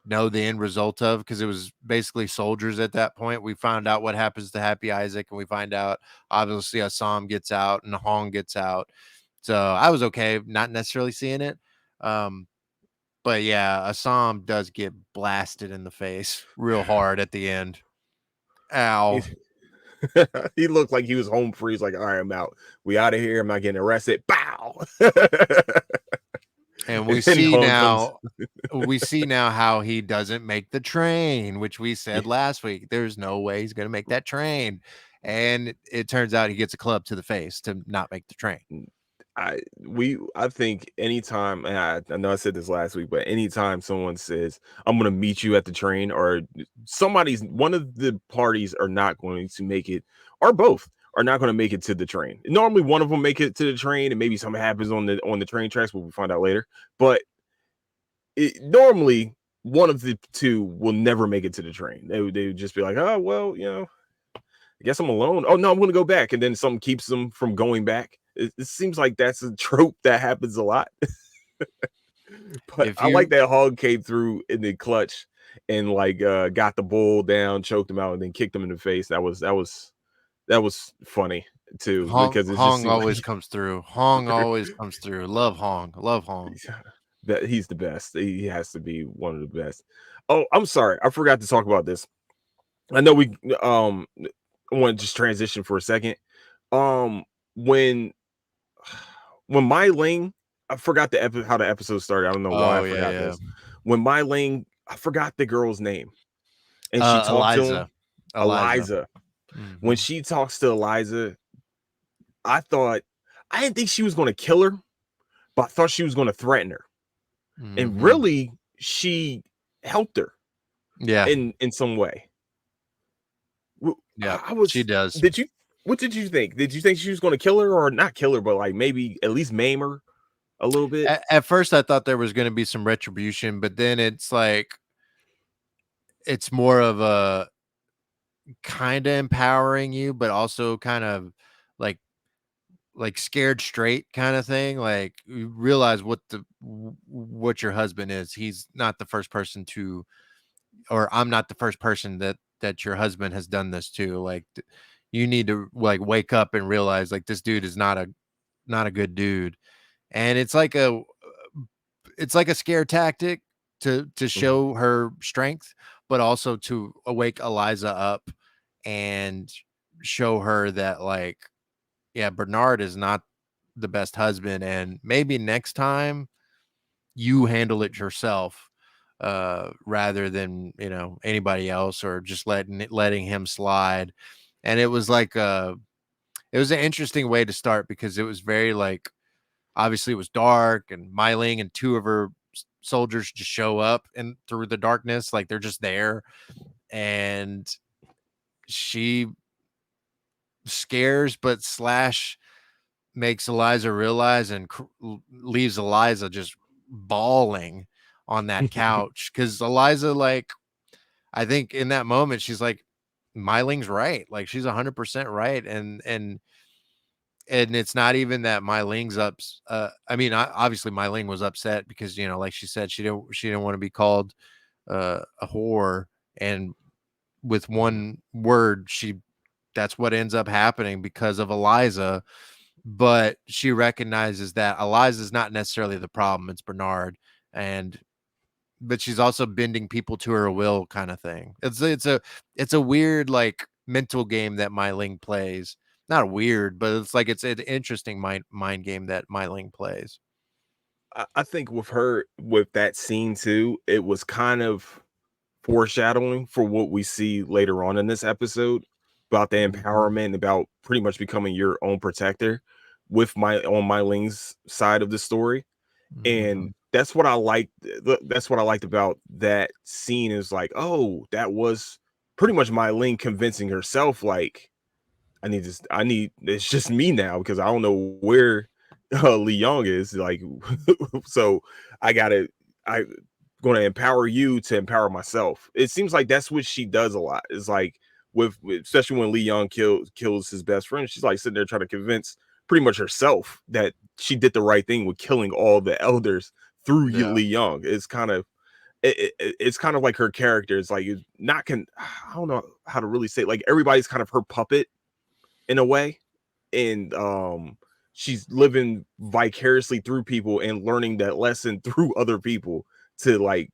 B: know the end result of, because it was basically soldiers at that point. We found out what happens to Happy Isaac, and we find out obviously Assam gets out and Hong gets out. So I was okay not necessarily seeing it. Um, but yeah, Assam does get blasted in the face real hard at the end.
A: he,
B: Ow.
A: he looked like he was home free. He's like, all right, I'm out. We out of here. I'm not getting arrested. Bow.
B: And
A: And then Hung comes.
B: we see now how he doesn't make the train, which we said last week. There's no way he's going to make that train. And it turns out he gets a club to the face to not make the train.
A: I think anytime, and I know I said this last week, but anytime someone says I'm gonna meet you at the train, or one of the parties are not going to make it, or both are not going to make it to the train. Normally one of them make it to the train and maybe something happens on the train tracks, but we'll find out later. But normally one of the two will never make it to the train. They would just be like, oh well, I guess I'm alone. Oh no, I'm gonna go back, and then something keeps them from going back. It seems like that's a trope that happens a lot. But
B: If
A: I like
B: you
A: that Hog came through in the clutch and like got the bull down, choked him out, and then kicked him in the face. That was funny too, because it just
B: Hong
A: seemed like
B: always comes through. Hong always comes through. Love Hong. Love Hong.
A: that he's the best. He has to be one of the best. Oh, I'm sorry, I forgot to talk about this. I know we I want to just transition for a second. Um, when Mai Ling, I forgot how the episode started. I don't know why I
B: Oh yeah,
A: forgot
B: yeah.
A: this. When Mai Ling, I forgot the girl's name, and she talked to him,
B: Eliza. Eliza.
A: Eliza. When
B: Hmm.
A: she talks to Eliza, I thought I didn't think she was going to kill her, but I thought she was going to threaten her, and
B: Hmm.
A: really, she helped her
B: Yeah.
A: in some way.
B: Yeah.
A: I
B: She
A: was.
B: does.
A: Did you? What did you think? Did you think she was going to kill her, or not kill her, but like maybe at least maim her a little bit?
B: At first, I thought there was going to be some retribution, but then it's like it's more of a kind of empowering you, but also kind of like scared straight kind of thing. Like you realize what your husband is. He's not the first person to, or I'm not the first person that your husband has done this to. Like you need to like wake up and realize like this dude is not a good dude. And it's like a scare tactic to
A: Mhm.
B: show her strength, but also to awake Eliza up and show her that like, yeah, Bernard is not the best husband, and maybe next time you handle it yourself rather than anybody else, or just letting him slide. And it was like it was an interesting way to start, because it was very like, obviously it was dark, and Myling and two of her soldiers just show up and through the darkness, like they're just there, and she scares but slash makes Eliza realize, and leaves Eliza just bawling on that couch, because Eliza, like, I think in that moment she's like, Myling's right, like she's 100% right. And it's not even that Myling's I mean, obviously Myling was upset because, like she said, she didn't want to be called a whore, and with
A: Mhm.
B: one word, that's what ends up happening because of Eliza. But she recognizes that Eliza's not necessarily the problem, it's Bernard. And but she's also bending people to her will, kind of thing. It's a weird like mental game that Myling plays. Not weird, but it's like it's an interesting mind game that Myling plays.
A: I think with her, with that scene too, it was kind of foreshadowing for what we see later on in this episode about the
B: Mhm.
A: empowerment, about pretty much becoming your own protector. with my Ling's side of the story, and
B: Mhm.
A: that's what I liked. That's what I liked about that scene is like, oh, that was pretty much my Ling convincing herself, like, I need this. I need. It's just me now because I don't know where Lee Young is. Like, so I gotta. I going to empower you to empower myself. It seems like that's what she does a lot. It's like especially when Lee Young kills his best friend. She's like sitting there trying to convince pretty much herself that she did the right thing with killing all the elders through
B: Yeah.
A: Lee Young. It's kind of it's kind of like her character. It's like not can I don't know how to really say it. Like everybody's kind of her puppet in a way, and she's living vicariously through people and learning that lesson through other people to like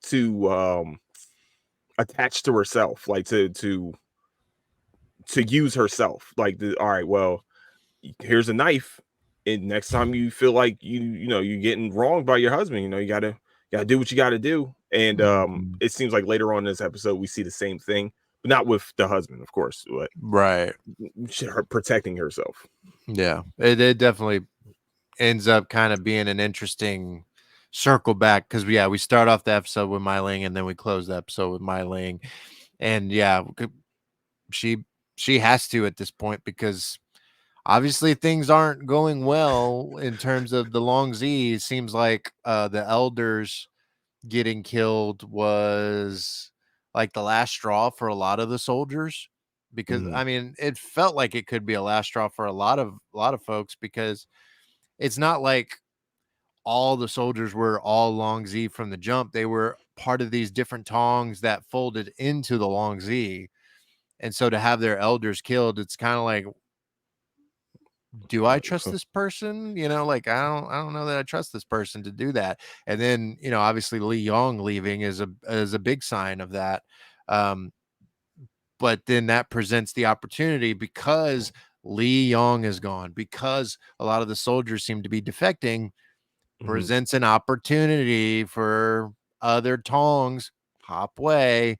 A: to attach to herself, like to use herself, like all right, well, here's a knife, and next time you feel like you're getting wronged by your husband, you gotta do what you gotta do. And
B: Mhm.
A: it seems like later on in this episode we see the same thing, but not with the husband, of course, but
B: Right.
A: her protecting herself.
B: Yeah. It definitely ends up kind of being an interesting circle back because yeah, we start off the episode with Mai Ling and then we close the episode with Mai Ling. And yeah, she she has to at this point because obviously things aren't going well in terms of the Long Z. It seems like the elders getting killed was like the last straw for a lot of the soldiers because
A: Mhm,
B: I mean it felt like it could be a last straw for a lot of folks because it's not like all the soldiers were all Long Z from the jump. They were part of these different tongs that folded into the Long Z. And so to have their elders killed, it's kind of like, do I trust this person? Like I don't know that I trust this person to do that. And then, obviously Lee Yong leaving is a big sign of that. Um, but then that presents the opportunity because Lee Yong is gone, because a lot of the soldiers seem to be defecting,
A: mhm.
B: presents an opportunity for other tongs hop way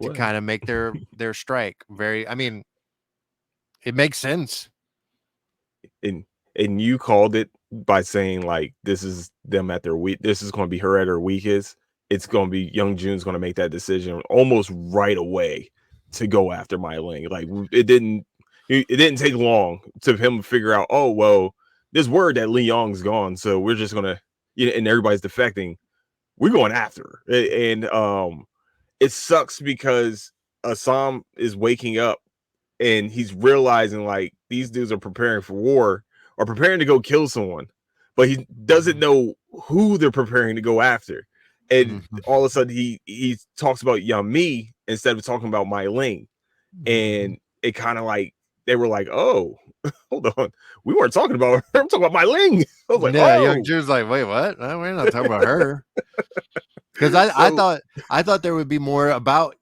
B: to
A: Halfway.
B: kind of make their strike. I mean, it makes sense.
A: and and you called it by saying like this is them at their weak. This is going to be her at her weakest. It's going to be Young Jun's going to make that decision almost right away to go after Mai Ling. Like it didn't take long to him figure out. Oh well, there's word that Li Yong's gone, so we're just gonna and everybody's defecting. We're going after her. And it sucks because Assam is waking up and he's realizing like these dudes are preparing for war or preparing to go kill someone, but he doesn't
B: Mhm.
A: know who they're preparing to go after. And
B: Mhm.
A: all of a sudden he talks about Yami instead of talking about Mai Ling.
B: Mhm.
A: And it kind of like they were like, oh, hold on, we weren't talking about her. I'm talking about Mai Ling. I was like,
B: Yeah, Young
A: oh,
B: Jude's like, "Wait, what? No, we're not talking about her." Because I
A: so
B: thought I thought there would be more about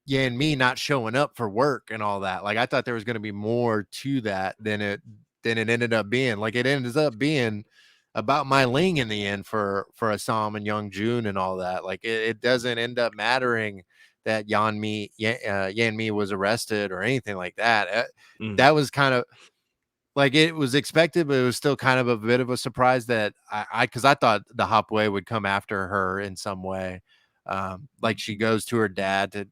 B: Yan Me not showing up for work and all that. Like I thought there was going to be more to that than it ended up being. Like it ended up being about my Ling in the end for Assam and Young June and all that. Like it doesn't end up mattering that Yan Me was arrested or anything like that.
A: mm,
B: That was kind of like it was expected, but it was still kind of a bit of a surprise that because I thought the Hopway would come after her in some way. Like she goes to her dad to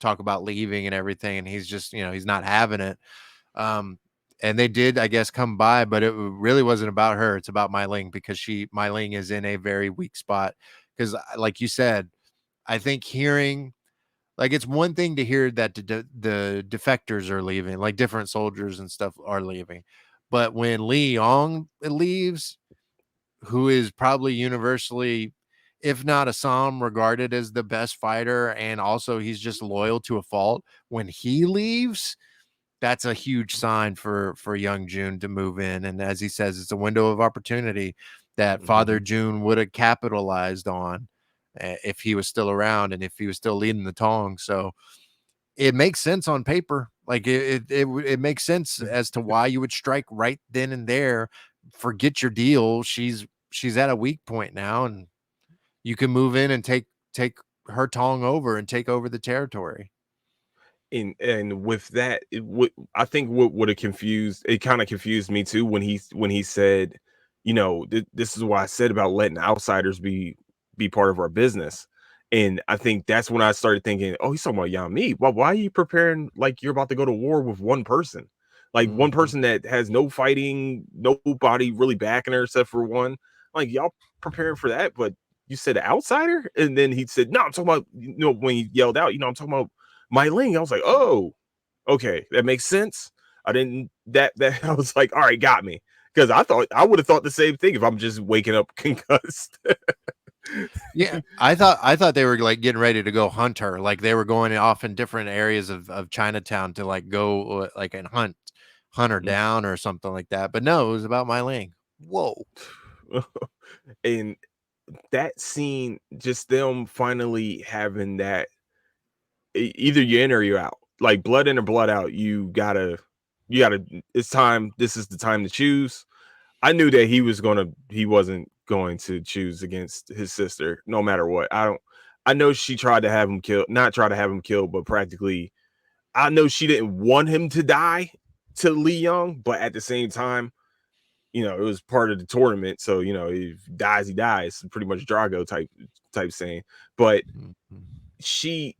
B: talk about leaving and everything, and he's just he's not having it. Um, and they did, I guess, come by, but it really wasn't about her. It's about Mai Ling because Mai Ling is in a very weak spot. Because, like you said, I think hearing like it's one thing to hear that the defectors are leaving, like different soldiers and stuff are leaving. But when Li Yong leaves, who is probably universally, if not Assam, regarded as the best fighter, and also he's just loyal to a fault, when he leaves, that's a huge sign for young June to move in. And as he says, it's a window of opportunity that Father
A: mhm.
B: June would have capitalized on if he was still around and if he was still leading the Tong. So it makes sense on paper. Like it makes sense as to why you would strike right then and there. Forget your deal. She's at a weak point now, and you can move in and take her Tong over and take over the territory.
A: And with that, I think what would have confused it kind of confused me too when he said, you know, this is why I said about letting outsiders be part of our business. And I think that's when I started thinking, oh, he's talking about Yami. Why are you preparing like you're about to go to war with one person? Like one
B: Mhm.
A: person that has no fighting, nobody really backing her except for one. Like y'all preparing for that, but you said outsider, and then he said, "No, I'm talking about when he yelled out, I'm talking about my Ling." I was like, "Oh, okay, that makes sense." I didn't that I was like, "All right, got me," because I thought I would have thought the same thing if I'm just waking up concussed.
B: Yeah, I thought they were like getting ready to go hunt her, like they were going off in different areas of Chinatown to like go like and hunt her down or something like that. But no, it was about my Ling. Whoa.
A: And that scene, just them finally having that either you're in or you're out. Like blood in or blood out. You gotta. It's time. This is the time to choose. I knew that he wasn't going to choose against his sister no matter what. I know she tried to have him killed, not try to have him killed, but practically I know she didn't want him to die to Lee Young, but at the same time, it was part of the tournament. So, if he dies, he dies. Pretty much Drago type saying. But
B: Mhm.
A: she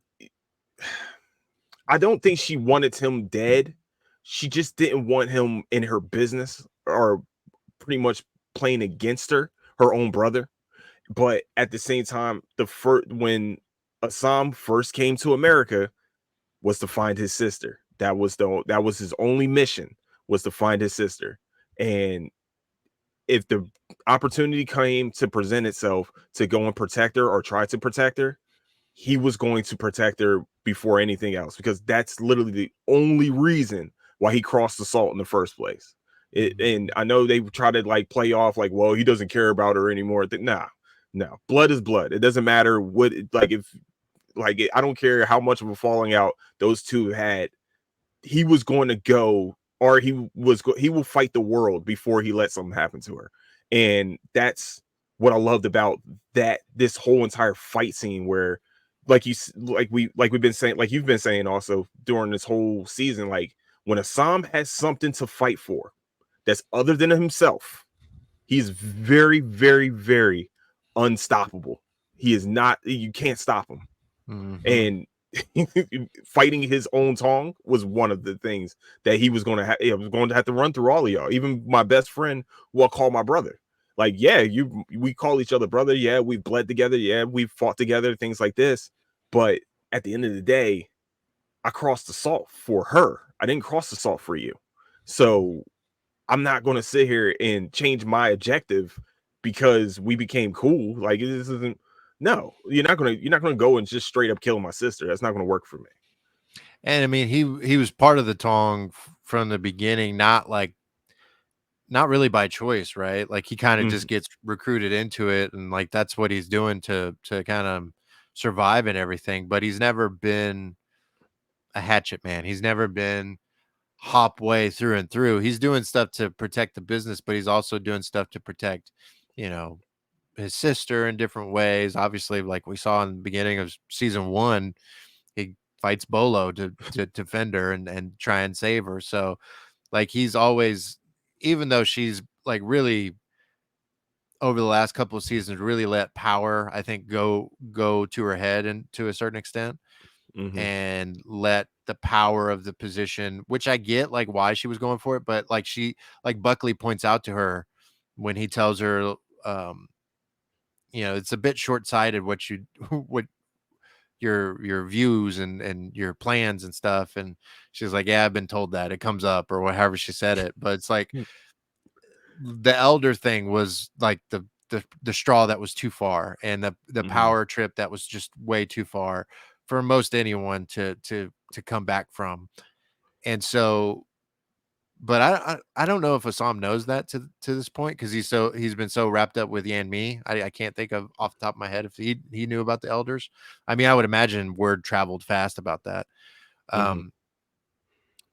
A: I don't think she wanted him dead. She just didn't want him in her business or pretty much playing against her own brother. But at the same time, the first when Assam first came to America was to find his sister. That was his only mission, was to find his sister. And if the opportunity came to present itself to go and protect her or try to protect her, he was going to protect her before anything else, because that's literally the only reason why he crossed the salt in the first place. And
B: Mhm.
A: I know they try to like play off like, well, he doesn't care about her anymore. Nah, no, blood is blood. It doesn't matter what, like, if, like, I don't care how much of a falling out those two had. He was going to go, or he will fight the world before he let something happen to her. And that's what I loved about this whole entire fight scene, where we've been saying, like you've been saying also during this whole season, like when Assam has something to fight for that's other than himself, he's very, very, very unstoppable. He is not, you can't stop him.
B: Mhm.
A: And fighting his own tongue was one of the things that he was going to have. I was going to have to run through all of y'all, even my best friend, who I call my brother. Like, yeah, we call each other brother. Yeah, we've bled together. Yeah, we've fought together, things like this. But at the end of the day, I crossed the salt for her. I didn't cross the salt for you. So I'm not going to sit here and change my objective because we became cool. Like, this isn't. No, you're not gonna go and just straight up kill my sister. That's not gonna work for me.
B: And I mean, he was part of the Tong from the beginning, not really by choice, right? Like he kind of just
A: Mhm.
B: gets recruited into it, and like that's what he's doing to kind of survive and everything. But he's never been a hatchet man. He's never been hop way through and through. He's doing stuff to protect the business, but he's also doing stuff to protect, you know, his sister in different ways. Obviously, like we saw in the beginning of season one, he fights Bolo to defend her and try and save her. So like he's always, even though she's like really over the last couple of seasons really let power, I think, go to her head and to a certain extent,
A: Mhm.
B: and let the power of the position, which I get like why she was going for it, but like like Buckley points out to her when he tells her, um, it's a bit short-sighted what you what your views and your plans and stuff. And she's like, yeah, I've been told that. It comes up, or whatever she said it. But it's like the elder thing was like the straw that was too far, and the
A: Mhm.
B: power trip that was just way too far for most anyone to come back from. And so, but I don't know if Assam knows that to this point, because he's been so wrapped up with Yan Mi. I can't think of off the top of my head if he knew about the elders. I mean, I would imagine word traveled fast about that.
A: Mhm.
B: Um,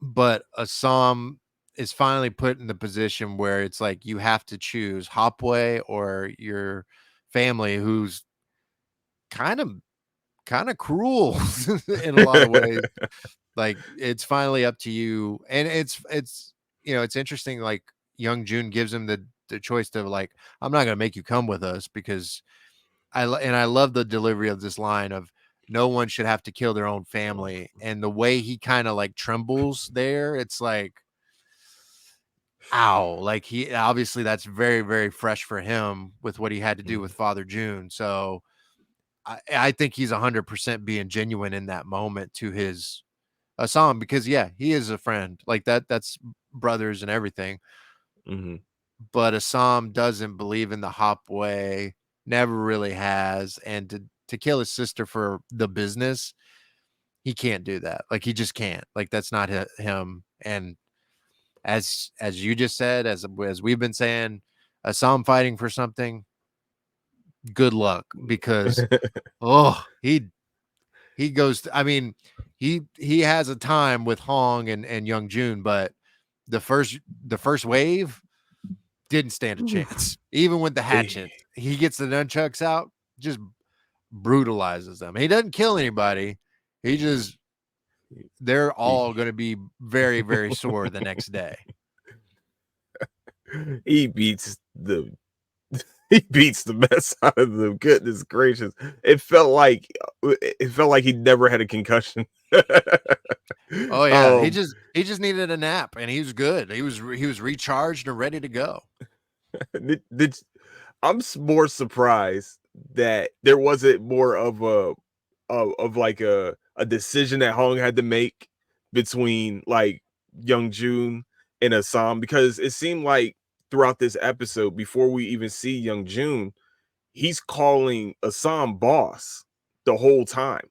B: but Assam is finally put in the position where it's like you have to choose Hopway or your family, who's kind of kind of cruel in a lot of ways. Like, it's finally up to you. And it's it's interesting. Like, young June gives him the choice to, like, I'm not gonna make you come with us, because I love the delivery of this line of, no one should have to kill their own family. And the way he kind of like trembles there, it's like, ow. Like, he obviously, that's very, very fresh for him with what he had to do with Father June. So I think he's 100% being genuine in that moment to his Assam, because yeah, he is a friend like that. That's brothers and everything.
A: Mm-hmm.
B: But Assam doesn't believe in the hop way, never really has. And to kill his sister for the business, he can't do that. Like, he just can't. Like, that's not him. And as you just said, as we've been saying, Assam fighting for something, good luck, because oh, he goes I mean, he has a time with Hong and Young Jun, but the first wave didn't stand a chance. Even with the hatchet, he gets the nunchucks out, just brutalizes them. He doesn't kill anybody. He just they're all going to be very, very sore the next day.
A: He beats the he beats the mess out of them. Goodness gracious. It felt like he never had a concussion.
B: Oh yeah, he
A: um
B: just he just needed a nap, and he was good. He was recharged and ready to go.
A: did, more surprised that there wasn't more of like a decision that Hong had to make between like Young Jun and Assam, because it seemed like throughout this episode, before we even see Young Jun, he's calling Assam boss the whole time.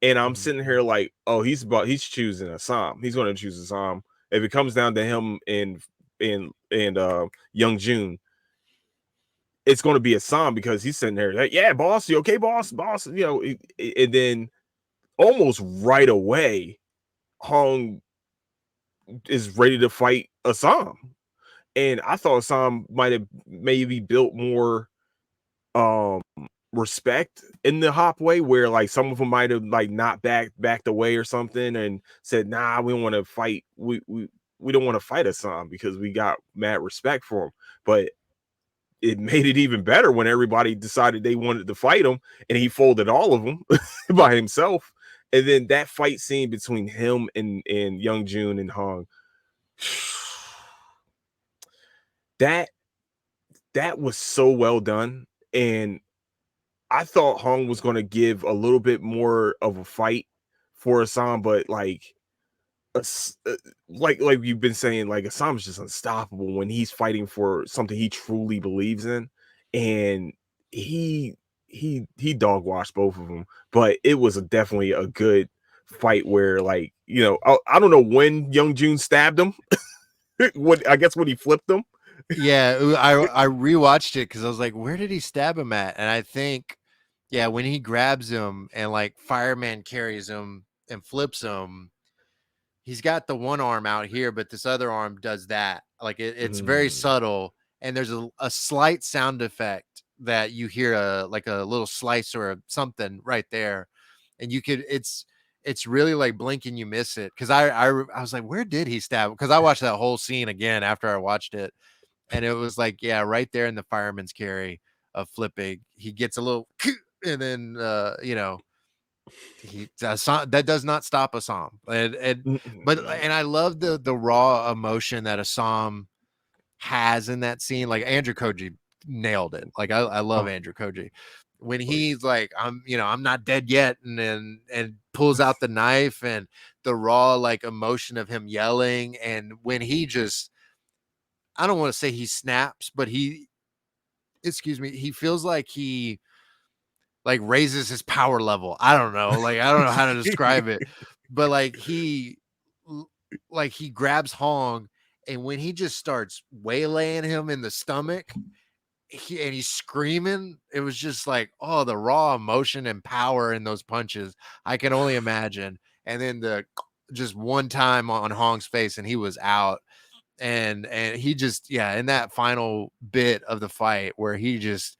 A: And I'm sitting here like, oh, he's choosing Assam. He's going to choose Assam. If it comes down to him and Young Jun, it's going to be Assam, because he's sitting there like, yeah, boss, you okay, boss, and then almost right away, Hong is ready to fight Assam. And I thought Assam might have maybe built more um respect in the hop way, where like some of them might have like not backed away or something and said, nah, we don't want to fight. We don't want to fight Assam because we got mad respect for him. But it made it even better when everybody decided they wanted to fight him, and he folded all of them by himself. And then that fight scene between him and Young Jun and Hong, that that was so well done. And I thought Hong was going to give a little bit more of a fight for Assam, but like you've been saying, like Assam's just unstoppable when he's fighting for something he truly believes in. And he he dog washed both of them, but it was definitely a good fight where, like, I don't know when Young Jun stabbed him. What, I guess when he flipped him.
B: Yeah, I rewatched it because I was like, where did he stab him at? And I think, yeah, when he grabs him and like fireman carries him and flips him, he's got the one arm out here, but this other arm does that. Like, it's very
A: Mm.
B: subtle, and there's a slight sound effect that you hear, like a little slice or something right there, and it's really like blink and you miss it, because I was like, where did he stab? Because I watched that whole scene again after I watched it, and it was like, yeah, right there in the fireman's carry of flipping, he gets a little, and then that does not stop Assam. And I love the raw emotion that Assam has in that scene. Like, Andrew Koji nailed it. Like, I love
A: Oh,
B: Andrew Koji when
A: oh
B: he's like, I'm not dead yet, and pulls out the knife, and the raw like emotion of him yelling, and when he just, I don't want to say he snaps, but he feels like he like raises his power level. I don't know. Like, I don't know how to describe it, but like he grabs Hong, and when he just starts waylaying him in the stomach, and he's screaming, it was just like, oh, the raw emotion and power in those punches. I can only imagine. And then the just one time on Hong's face, and he was out. And he just, yeah, in that final bit of the fight where he just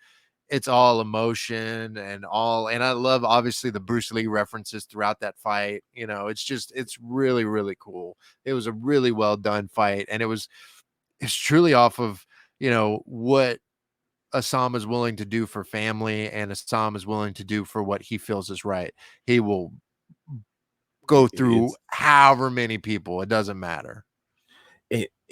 B: it's all emotion and I love obviously the Bruce Lee references throughout that fight. It's really, really cool. It was a really well done fight. And it's truly off of, what Assam is willing to do for family and Assam is willing to do for what he feels is right. He will go through
A: It's
B: however many people. It doesn't matter.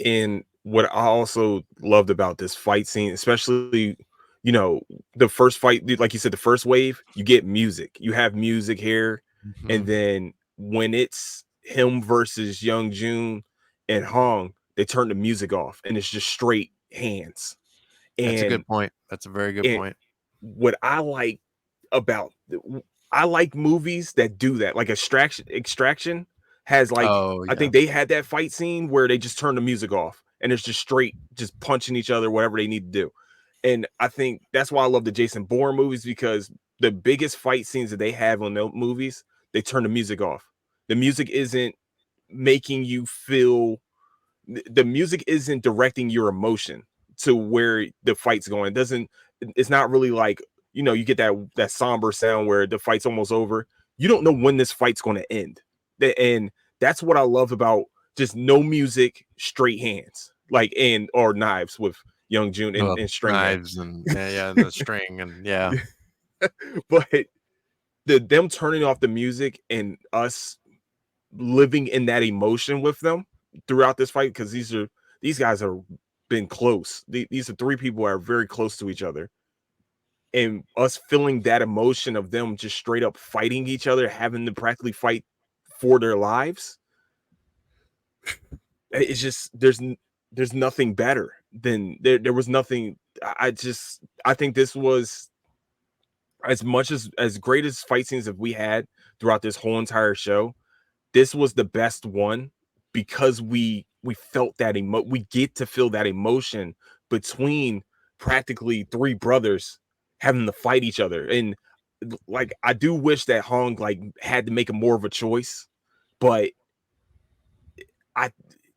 A: and what I also loved about this fight scene, especially, you know, the first fight, like you said, the first wave, you get music. You have music here, and
B: Mhm.
A: then when it's him versus Young Jun and Hong, they turn the music off, and it's just straight hands.
B: That's a
A: And
B: good point. That's a very good
A: and
B: point.
A: what I like about I like movies that do that. Like Extraction has like
B: Oh,
A: I
B: yeah.
A: think they had that fight scene where they just turn the music off and it's just straight just punching each other whatever they need to do. And I think that's why I love the Jason Bourne movies because the biggest fight scenes that they have on those movies, they turn the music off. The music isn't making you feel the music isn't directing your emotion to where the fight's going. It doesn't it's not really like, you get that somber sound where the fight's almost over. You don't know when this fight's going to end. And that's what I love about just no music, straight hands. Like and or knives with Young June and String Man.
B: Knives and yeah, and the string and yeah.
A: But them turning off the music and us living in that emotion with them throughout this fight because these guys are been close. These are three people that are very close to each other, and us feeling that emotion of them just straight up fighting each other, having to practically fight for their lives. It's just there's nothing better than there was nothing. I think this was as much as great as fight scenes that we had throughout this whole entire show. This was the best one because we felt that we get to feel that emotion between practically three brothers having to fight each other. And like I do wish that Hong like had to make a more of a choice, but I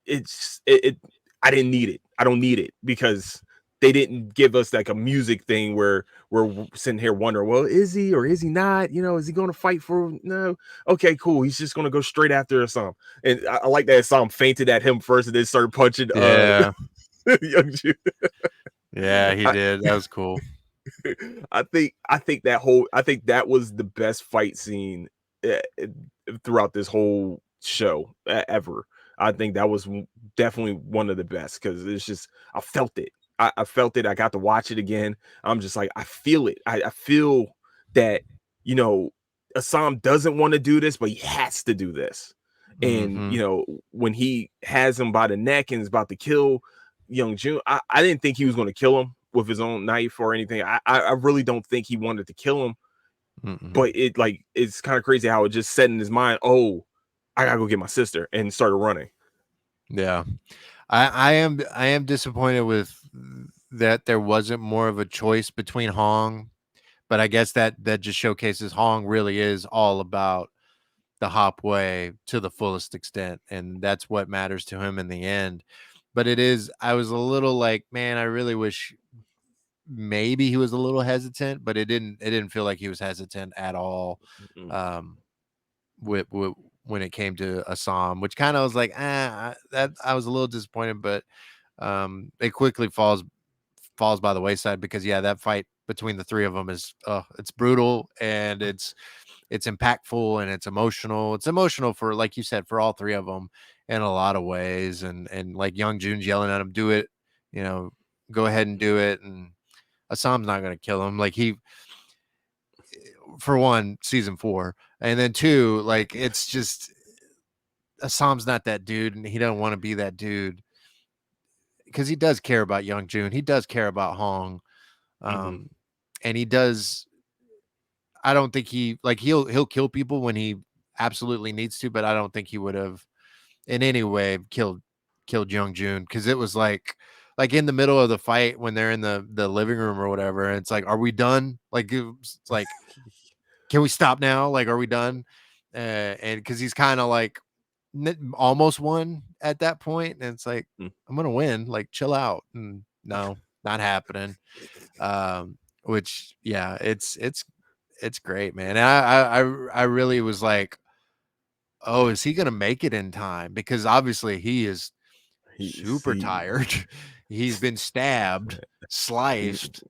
A: it I didn't need it. I don't need it because they didn't give us like a music thing where we're sitting here wondering, well, is he or is he not? Is he going to fight for? No, okay, cool. He's just going to go straight after Assam, and I like that Assam fainted at him first and then started punching
B: Yeah.
A: Young Ju.
B: Yeah, he
A: I,
B: did. That was cool.
A: I think that was the best fight scene uh, throughout this whole show ever. I think that was definitely one of the best because it's just I felt it. I felt it. I got to watch it again. I'm just like I feel it. I feel that you know Assam doesn't want to do this, but he has to do this. And
B: Mhm.
A: when he has him by the neck and is about to kill Young Jun, I didn't think he was going to kill him with his own knife or anything. I really don't think he wanted to kill him,
B: Mm-mm.
A: but it's kind of crazy how it just set in his mind, oh, I gotta go get my sister and started running.
B: Yeah. I am disappointed with that there wasn't more of a choice between Hong, but I guess that just showcases Hong really is all about the hop way to the fullest extent, and that's what matters to him in the end. But I was a little like, man, I really wish maybe he was a little hesitant, but it didn't feel like he was hesitant at all.
A: Mm-mm.
B: Um, with when it came to Assam, which kind of was like, that I was a little disappointed, but it quickly falls by the wayside because yeah, that fight between the three of them is it's brutal and it's impactful and it's emotional. It's emotional for like you said for all three of them in a lot of ways, and like Young Jun's yelling at him, do it, you know, go ahead and do it, and Assam's not going to kill him. Like he, for one, season 4, and then 2, like it's just Assam's not that dude, and he doesn't want to be that dude because he does care about Young Jun. He does care about Hong,
A: Mm-hmm.
B: um, and he does. I don't think he'll kill people when he absolutely needs to, but I don't think he would have in any way killed Young Jun because it was like in the middle of the fight when they're in the living room or whatever, and it's like, are we done? Like it's like, can we stop now? Like, are we done? And because he's kind of like almost won at that point, and it's like, I'm gonna win. Like, chill out. And no, not happening. which yeah, it's great, man. And I really was like, oh, is he gonna make it in time? Because obviously he is super
A: he
B: tired. He's been stabbed,
A: he
B: sliced.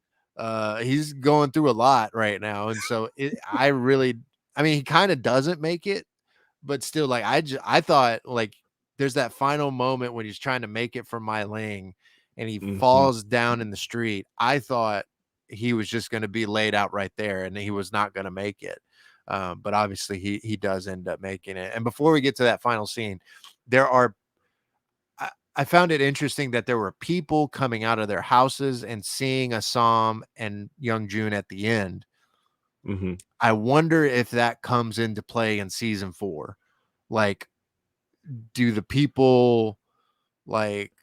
B: He's going through a lot right now, and so I really, I mean, he kind of doesn't make it, but still, like I thought, like there's that final moment when he's trying to make it for Mai Ling, and he
A: mhm.
B: falls down in the street. I thought he was just going to be laid out right there, and he was not going to make it. But obviously, he does end up making it. And before we get to that final scene, there are I found it interesting that there were people coming out of their houses and seeing Assam and Young June at the end.
A: Mhm.
B: I wonder if that comes into play in season 4. Like, do the people like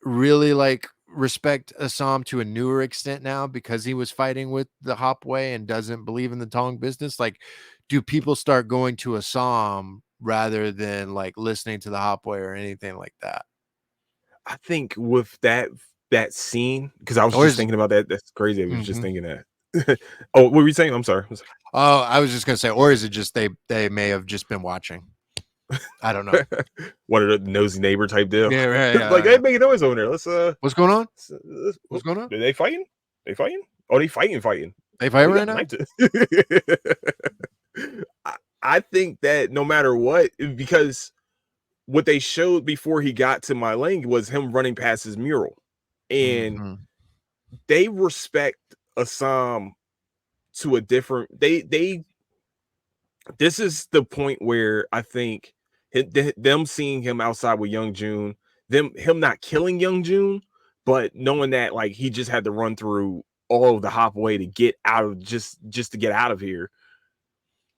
B: really like respect Assam to a newer extent now because he was fighting with the Hopway and doesn't believe in the Tong business? Like, do people start going to Assam rather than like listening to the Hopway or anything like that?
A: I think with that scene, because I was
B: Or
A: just
B: is it
A: thinking about that. That's crazy. I was just
B: mhm.
A: thinking that. Oh, what were you saying? I'm sorry.
B: Oh, I was just gonna say, or is it just they may have just been watching? I don't know.
A: One of the nosy neighbor type deal.
B: Yeah, right,
A: Like,
B: yeah,
A: hey,
B: yeah.
A: make a noise over there.
B: What's going on?
A: Oh,
B: What's going on?
A: are they fighting? They fighting? Oh, they fighting.
B: They fighting
A: We
B: right
A: got
B: now?
A: knife I, I think that no matter what, because what they showed before he got to my lane was him running past his mural, and
B: Mhm.
A: they respect Assam to a different. They this is the point where I think them seeing him outside with Young June, him not killing Young June, but knowing that like he just had to run through all of the hop way to get out of just to get out of here.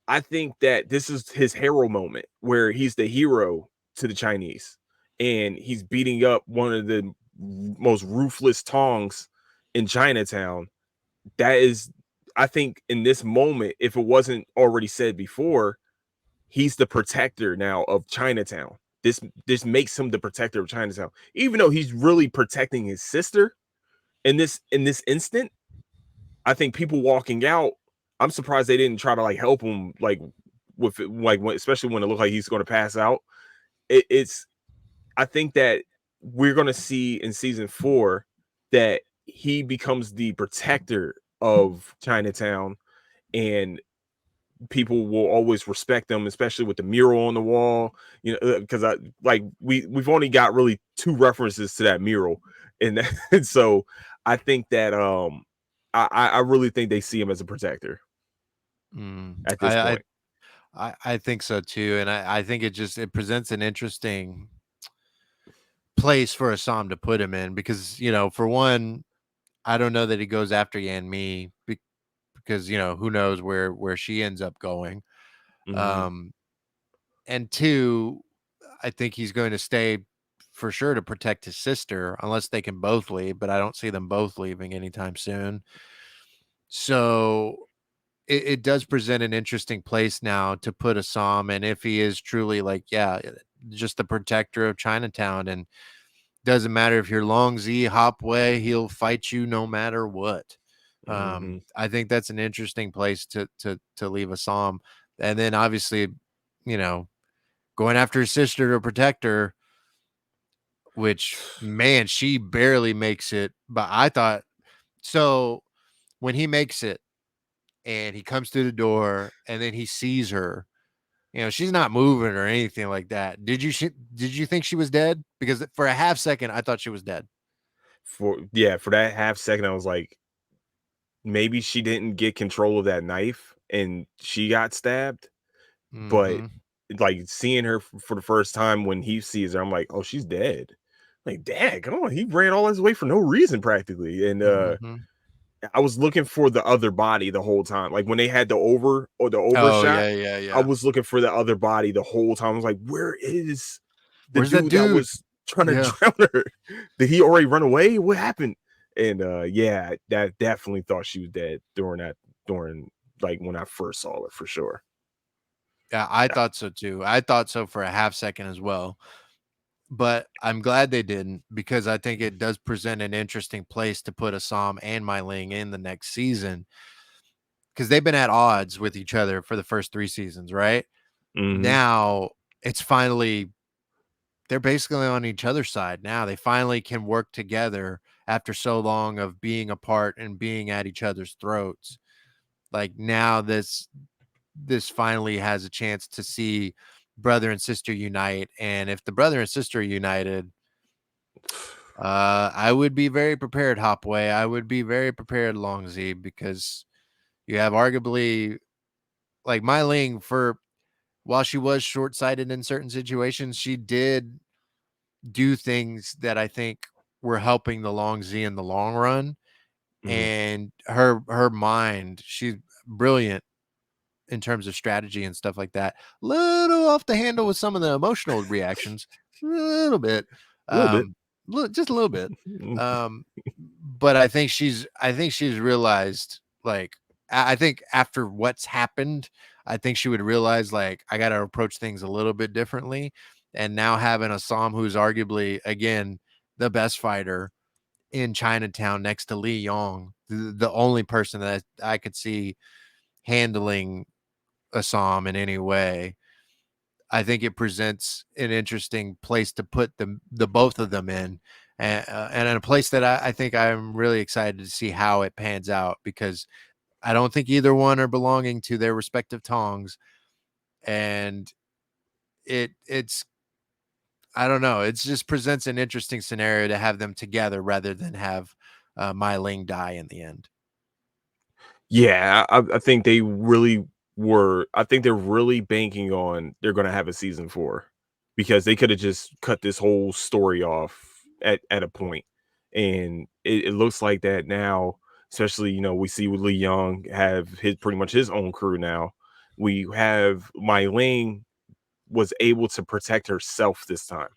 A: I think that this is his hero moment where he's the hero to the Chinese and he's beating up one of the most ruthless Tongs in Chinatown. That is, I think, in this moment, if it wasn't already said before, he's the protector now of Chinatown. This makes him the protector of Chinatown, even though he's really protecting his sister in this instant. I think people walking out, I'm surprised they didn't try to like help him like with it, like when, especially when it looked like he's going to pass out. It's I think that we're going to see in season 4 that he becomes the protector of Chinatown, and people will always respect them, especially with the mural on the wall. You know, because I like we've only got really 2 references to that mural, and, and so I think that I really think they see him as a protector
B: Mm.
A: at this point.
B: I think so too, and I think it presents an interesting place for Assam to put him in because for one, I don't know that he goes after Yan Mi because who knows where she ends up going.
A: Hmm.
B: Um, and two, I think he's going to stay for sure to protect his sister unless they can both leave, but I don't see them both leaving anytime soon. So it does present an interesting place now to put Assam, and if he is truly like, yeah, just the protector of Chinatown, and doesn't matter if you're Long Z Hopway, he'll fight you no matter what.
A: Hmm.
B: I think that's an interesting place to leave Assam, and then obviously, you know, going after his sister to protect her, which man, she barely makes it. But I thought so when he makes it and he comes through the door and then he sees her. She's not moving or anything like that. Did you think she was dead? Because for a half second, I thought she was dead.
A: For that half second, I was like, maybe she didn't get control of that knife and she got stabbed. But
B: Mm-hmm.
A: like seeing her for the first time when he sees her, I'm like, oh, she's dead. Like, dad, come on, he ran all his way for no reason practically. And
B: Mm-hmm.
A: I was looking for the other body the whole time. Like when they had the
B: Oh
A: overshot,
B: yeah, yeah,
A: I
B: yeah.
A: was looking for the other body the whole time. I was like, where is the
B: Where's that
A: dude that
B: dude?
A: was trying to
B: Yeah.
A: drown her? Did he already run away? What happened? And yeah, that definitely thought she was dead during like when I first saw her for sure.
B: Yeah, I thought so too. I thought so for a half second as well. but I'm glad they didn't, because I think it does present an interesting place to put Assam and Mai Ling in the next season, because they've been at odds with each other for the first 3 seasons, right?
A: Mm-hmm.
B: Now it's finally, they're basically on each other's side now. They finally can work together after so long of being apart and being at each other's throats. Like now this finally has a chance to see brother and sister unite. And if the brother and sister are united, I would be very prepared, Hopway. I would be very prepared, Long Z, because you have arguably, like, Mai Ling, for while she was short sighted in certain situations, she did do things that I think were helping the Long Z in the long run.
A: Mm-hmm.
B: And her mind, she's brilliant in terms of strategy and stuff like that. Little off the handle with some of the emotional reactions, a little bit,
A: A little bit.
B: just a little bit. Um, but I think she's realized, like, I think after what's happened, I think she would realize, like, I got to approach things a little bit differently. And now having a Sam who's arguably, again, the best fighter in Chinatown next to Li Yong, the only person that I could see handling Assam in any way, I think it presents an interesting place to put the both of them in, and in a place that I think I'm really excited to see how it pans out, because I don't think either one are belonging to their respective tongs, and it's I don't know, it just presents an interesting scenario to have them together rather than have Mai Ling die in the end.
A: Yeah, I think they really were. I think they're really banking on they're going to have a season 4 because they could have just cut this whole story off at a point, and it looks like that now. Especially, we see with Lee Young have his pretty much his own crew now. We have Mai Ling was able to protect herself this time.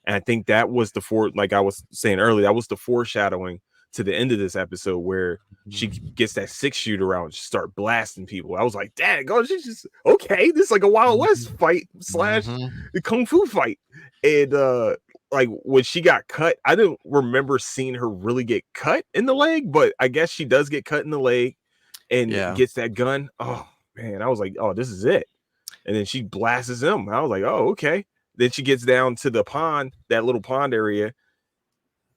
A: And I think that was like I was saying earlier, that was the foreshadowing to the end of this episode where she gets that 6-shooter out and just start blasting people. I was like, dang, oh, she's just okay. This is like a Wild West fight slash
B: Mm-hmm.
A: the Kung Fu fight. And like when she got cut, I didn't remember seeing her really get cut in the leg, but I guess she does get cut in the leg and
B: Yeah.
A: gets that gun. Oh man, I was like, oh, this is it. And then she blasts him. I was like, oh, okay. Then she gets down to the pond, that little pond area.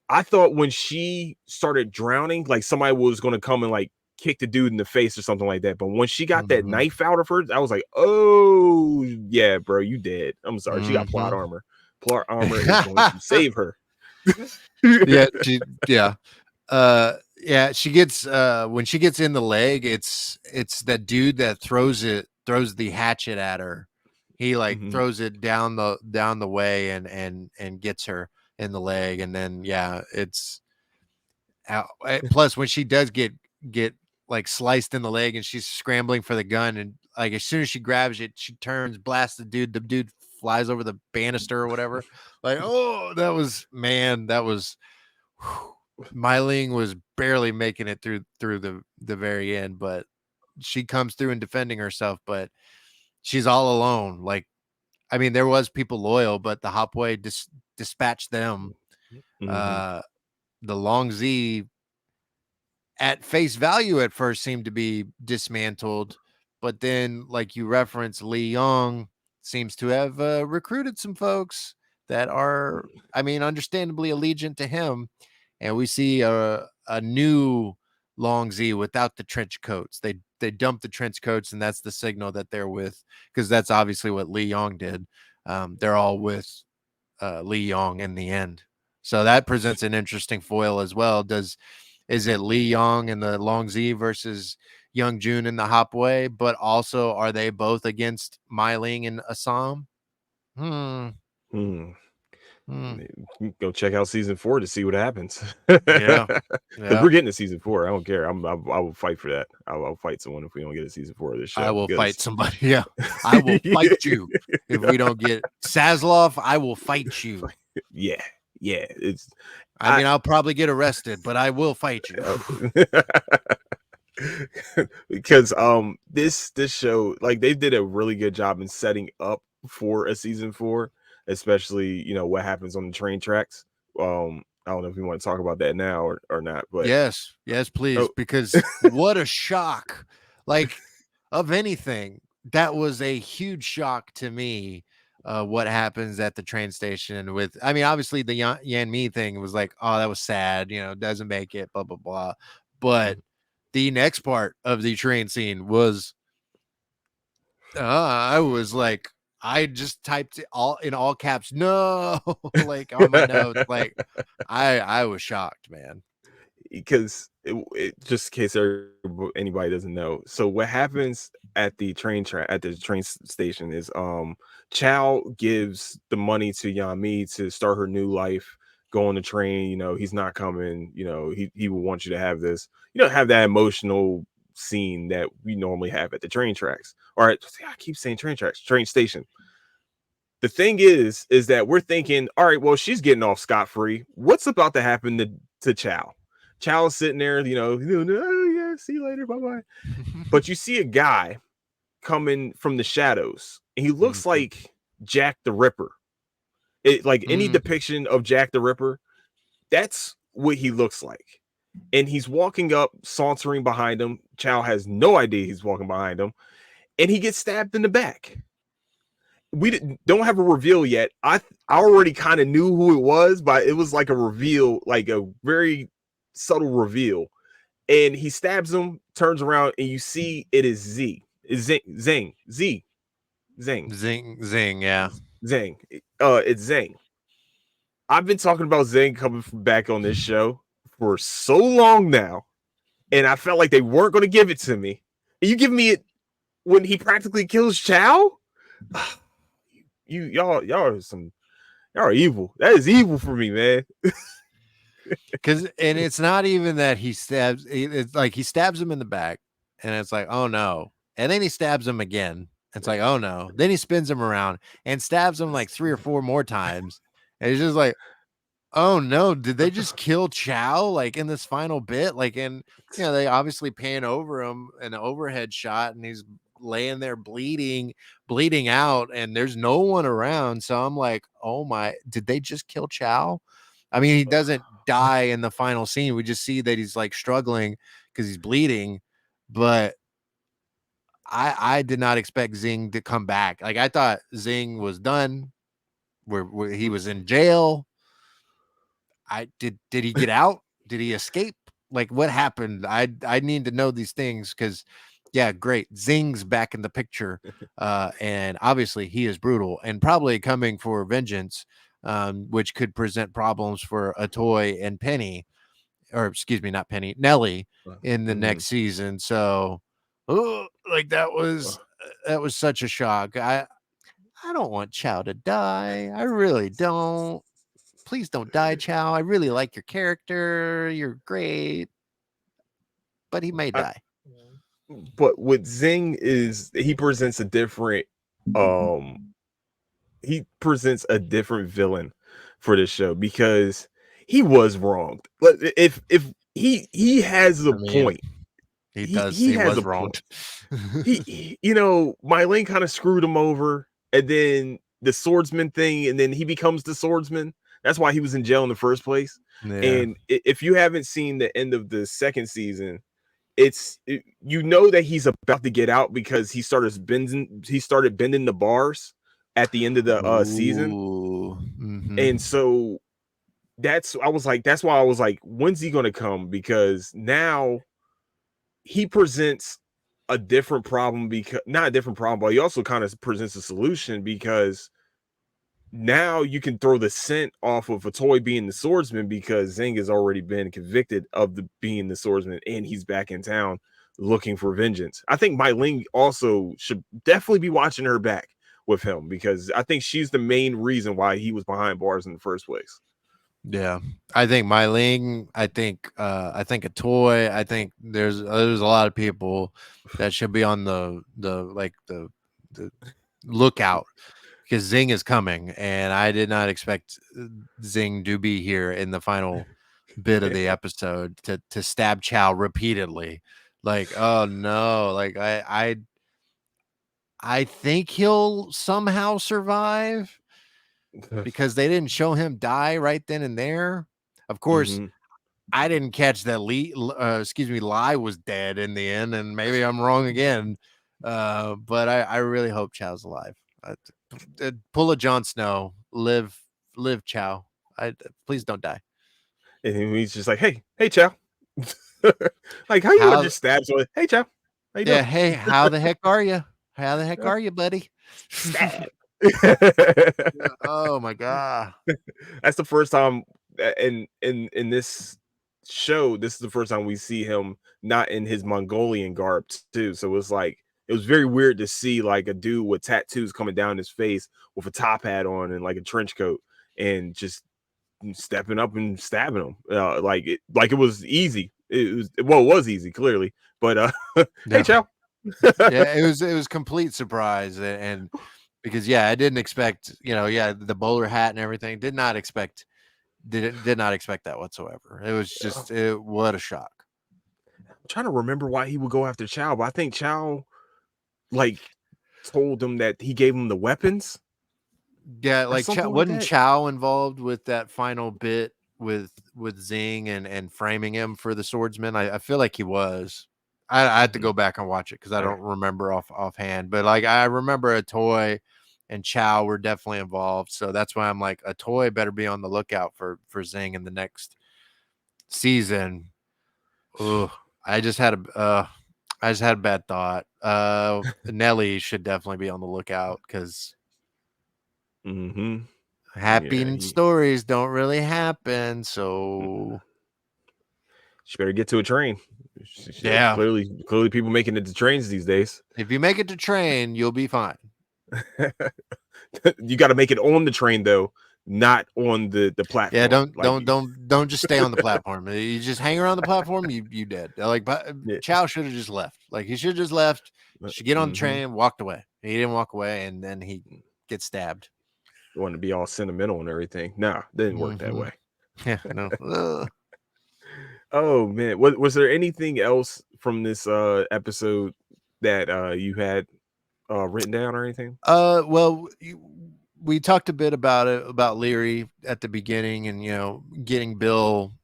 A: I thought when she started drowning, like somebody was going to come and like kick the dude in the face or something like that. But when she got that
B: Mm-hmm.
A: knife out of her, I was like, oh, yeah, bro, you dead. I'm sorry. She got plot
B: Mm-hmm.
A: armor. Plot armor is going to save her.
B: Yeah, yeah. Yeah, she gets when she gets in the leg, it's that dude that throws the hatchet at her. He like
A: Mhm.
B: throws it down the way and gets her in the leg, and then yeah, it's plus when she does get like sliced in the leg and she's scrambling for the gun, and like as soon as she grabs it, she turns, blasts the dude flies over the banister or whatever. Like, oh, that was, man, that was whew. Myling was barely making it through the very end, but she comes through and defending herself, but she's all alone. Like, I mean, there was people loyal, but the Hopway dispatched them.
A: Mhm.
B: Uh, the Long Z at face value at first seemed to be dismantled, but then, like you referenced, Lee Young seems to have recruited some folks that are, I mean, understandably allegiant to him, and we see a new Long Z without the trench coats. They dump the trench coats, and that's the signal that they're with, because that's obviously what Lee Young did. They're all with Lee Young in the end. So that presents an interesting foil as well. Is it Lee Young and the Long Z versus Young Jun and the Hopway? But also, are they both against Myling and Assam? Hmm.
A: Hmm.
B: Hmm.
A: Go check out season 4 to see what happens.
B: Yeah.
A: Because
B: Yeah.
A: we're getting a season 4. I don't care. I will fight for that. I'll fight someone if we don't get a season 4 of this
B: I
A: show.
B: will
A: Because
B: fight somebody. Yeah. I will fight you if we don't get Sazlov. I will fight you.
A: yeah, yeah. It's
B: I
A: I
B: mean, I'll probably get arrested, but I will fight you.
A: because this show, like, they did a really good job in setting up for a season 4. especially what happens on the train tracks. I don't know if you want to talk about that now or not, but
B: Yes, please,
A: oh,
B: because what a shock. Like, of anything, that was a huge shock to me. What happens at the train station with, I mean, obviously the Yan Mi thing was like, oh, that was sad, doesn't make it, blah, blah, blah. But the next part of the train scene was, I was like, I just typed it all in all caps, no, like on my notes. Like, I was shocked, man.
A: because just in case anybody doesn't know, so what happens at the train station is Chow gives the money to Yami to start her new life, go on the train. He's not coming. He will want you to have this, have that emotional scene that we normally have at the train tracks. All right, I keep saying train tracks, train station. The thing is that we're thinking, all right, well, she's getting off scot-free. What's about to happen to Chow? Chow's sitting there, oh yeah, see you later, bye-bye. But you see a guy coming from the shadows, and he looks
B: Mhm.
A: like Jack the Ripper. It like any
B: Mm.
A: depiction of Jack the Ripper, that's what he looks like. And he's walking up, sauntering behind him. Chow has no idea he's walking behind him, and he gets stabbed in the back. Don't have a reveal yet. I already kind of knew who it was, but it was like a reveal, like a very subtle reveal. And he stabs him, turns around, and you see it is Z. It's Zing,
B: Zing, zing, yeah.
A: Zing. It's Zing. I've been talking about Zing coming back on this show for so long now, and I felt like they weren't going to give it to me. And you give me it when he practically kills Chow. Y'all are evil. That is evil for me, man.
B: And it's not even that he stabs, it's like he stabs him in the back, and it's like, oh no. And then he stabs him again. It's like, oh no. Then he spins him around and stabs him like 3 or 4 more times. And it's just like, oh no, did they just kill Chow like in this final bit? Like, and they obviously pan over him an overhead shot, and he's laying there bleeding out, and there's no one around. So I'm like, oh my, did they just kill Chow? I mean, he doesn't die in the final scene. We just see that he's like struggling because he's bleeding, but I did not expect Zing to come back. Like, I thought Zing was done, where he was in jail. Did he get out? Did he escape? Like, what happened? I need to know these things, because yeah, great. Zing's back in the picture. And obviously he is brutal and probably coming for vengeance, which could present problems for Atoy and Penny, or excuse me, not Penny, Nelly, in the
A: Mhm.
B: next season. So, like, that was such a shock. I don't want Chow to die. I really don't. Please don't die, Chow. I really like your character. You're great, but he may
A: I,
B: die.
A: but what Zing is, he presents a different um villain for this show because he was wronged. But if he has a
B: I mean,
A: point.
B: he does.
A: He
B: He
A: has a
B: was
A: point.
B: wronged.
A: Mylene kind of screwed him over, and then the swordsman thing, and then he becomes the swordsman. That's why he was in jail in the first place.
B: Yeah.
A: And if you haven't seen the end of the second season, that he's about to get out because he started bending the bars at the end of the season.
B: Ooh.
A: And
B: Mhm.
A: so that's why I was like, when's he gonna come? Because now he presents a different problem, because not a different problem, but he also kind of presents a solution, because now you can throw the scent off of a toy being the swordsman, because Zing has already been convicted of being the swordsman, and he's back in town looking for vengeance. I think Mai Ling also should definitely be watching her back with him, because I think she's the main reason why he was behind bars in the first place.
B: Yeah. I think Myling, I think a toy. I think there's a lot of people that should be on the lookout, because Zing is coming, and I did not expect Zing to be here in the final bit of the episode to stab Chow repeatedly. Like, oh no, like I think he'll somehow survive, because they didn't show him die right then and there. Of course,
A: Hmm.
B: I didn't catch that Lai was dead in the end, and maybe I'm wrong again. But I really hope Chow's alive. Pull a Jon Snow, live Chow. Please don't die.
A: And he's just like, hey, Chow. Like, how you gonna
B: How
A: just stab someone? Hey, Chow, how you doing?
B: Yeah, hey, how the heck are you? How the heck
A: Yeah,
B: are you, buddy?
A: stab.
B: Oh my god.
A: That's the first time in this show. This is the first time we see him not in his Mongolian garb too. So it's like it was very weird to see like a dude with tattoos coming down his face with a top hat on and like a trench coat and just stepping up and stabbing him. Like it was easy. It was easy clearly, but hey,
B: No.
A: Chow.
B: Yeah, it was complete surprise and because I didn't expect, the bowler hat and everything. Did not expect that whatsoever. It was just what a shock.
A: I'm trying to remember why he would go after Chow, but I think Chow like told him that he gave him the weapons
B: Yeah,
A: or
B: like
A: something like
B: wasn't
A: that.
B: Chow involved with that final bit with Zing and framing him for the swordsman? I feel like he was. I had to go back and watch it because I
A: Okay.
B: don't remember offhand. But like I remember a toy and Chow were definitely involved. So that's why I'm like a toy better be on the lookout for Zing in the next season. Ugh, I just had a bad thought. Nelly should definitely be on the lookout because
A: Mm-hmm. Yeah,
B: happy stories don't really happen. So
A: she better get to a train.
B: yeah,
A: Clearly, people making it to trains these days.
B: if you make it to train, you'll be fine.
A: You got to make it on the train though, not on the
B: Yeah,
A: platform.
B: don't
A: Like,
B: don't don't don't just stay on the platform. You just hang around the platform, you dead. Like
A: yeah.
B: Chow should have just left. Like he should have just left. Should get on the
A: Mm-hmm.
B: train, walked away. He didn't walk away, and then he gets stabbed.
A: Want to be all sentimental and everything. Nah, didn't work that
B: Hmm.
A: way.
B: Yeah, no. Ugh.
A: Oh man, was there anything else from this episode that you had written down or anything?
B: Well, we talked a bit about it about Leary at the beginning, and getting Bill,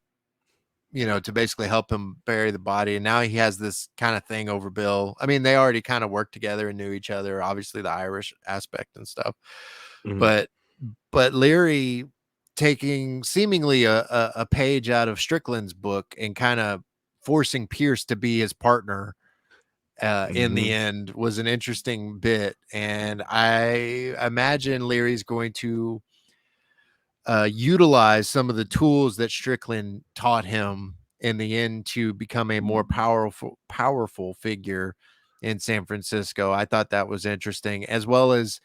B: to basically help him bury the body, and now he has this kind of thing over Bill. I mean, they already kind of worked together and knew each other, obviously the Irish aspect and stuff,
A: Hmm.
B: but Leary taking seemingly a page out of Strickland's book and kind of forcing Pierce to be his partner in the
A: Hmm.
B: end was an interesting bit. And I imagine Leary's going to utilize some of the tools that Strickland taught him in the end to become a more powerful figure in San Francisco. I thought that was interesting, as well as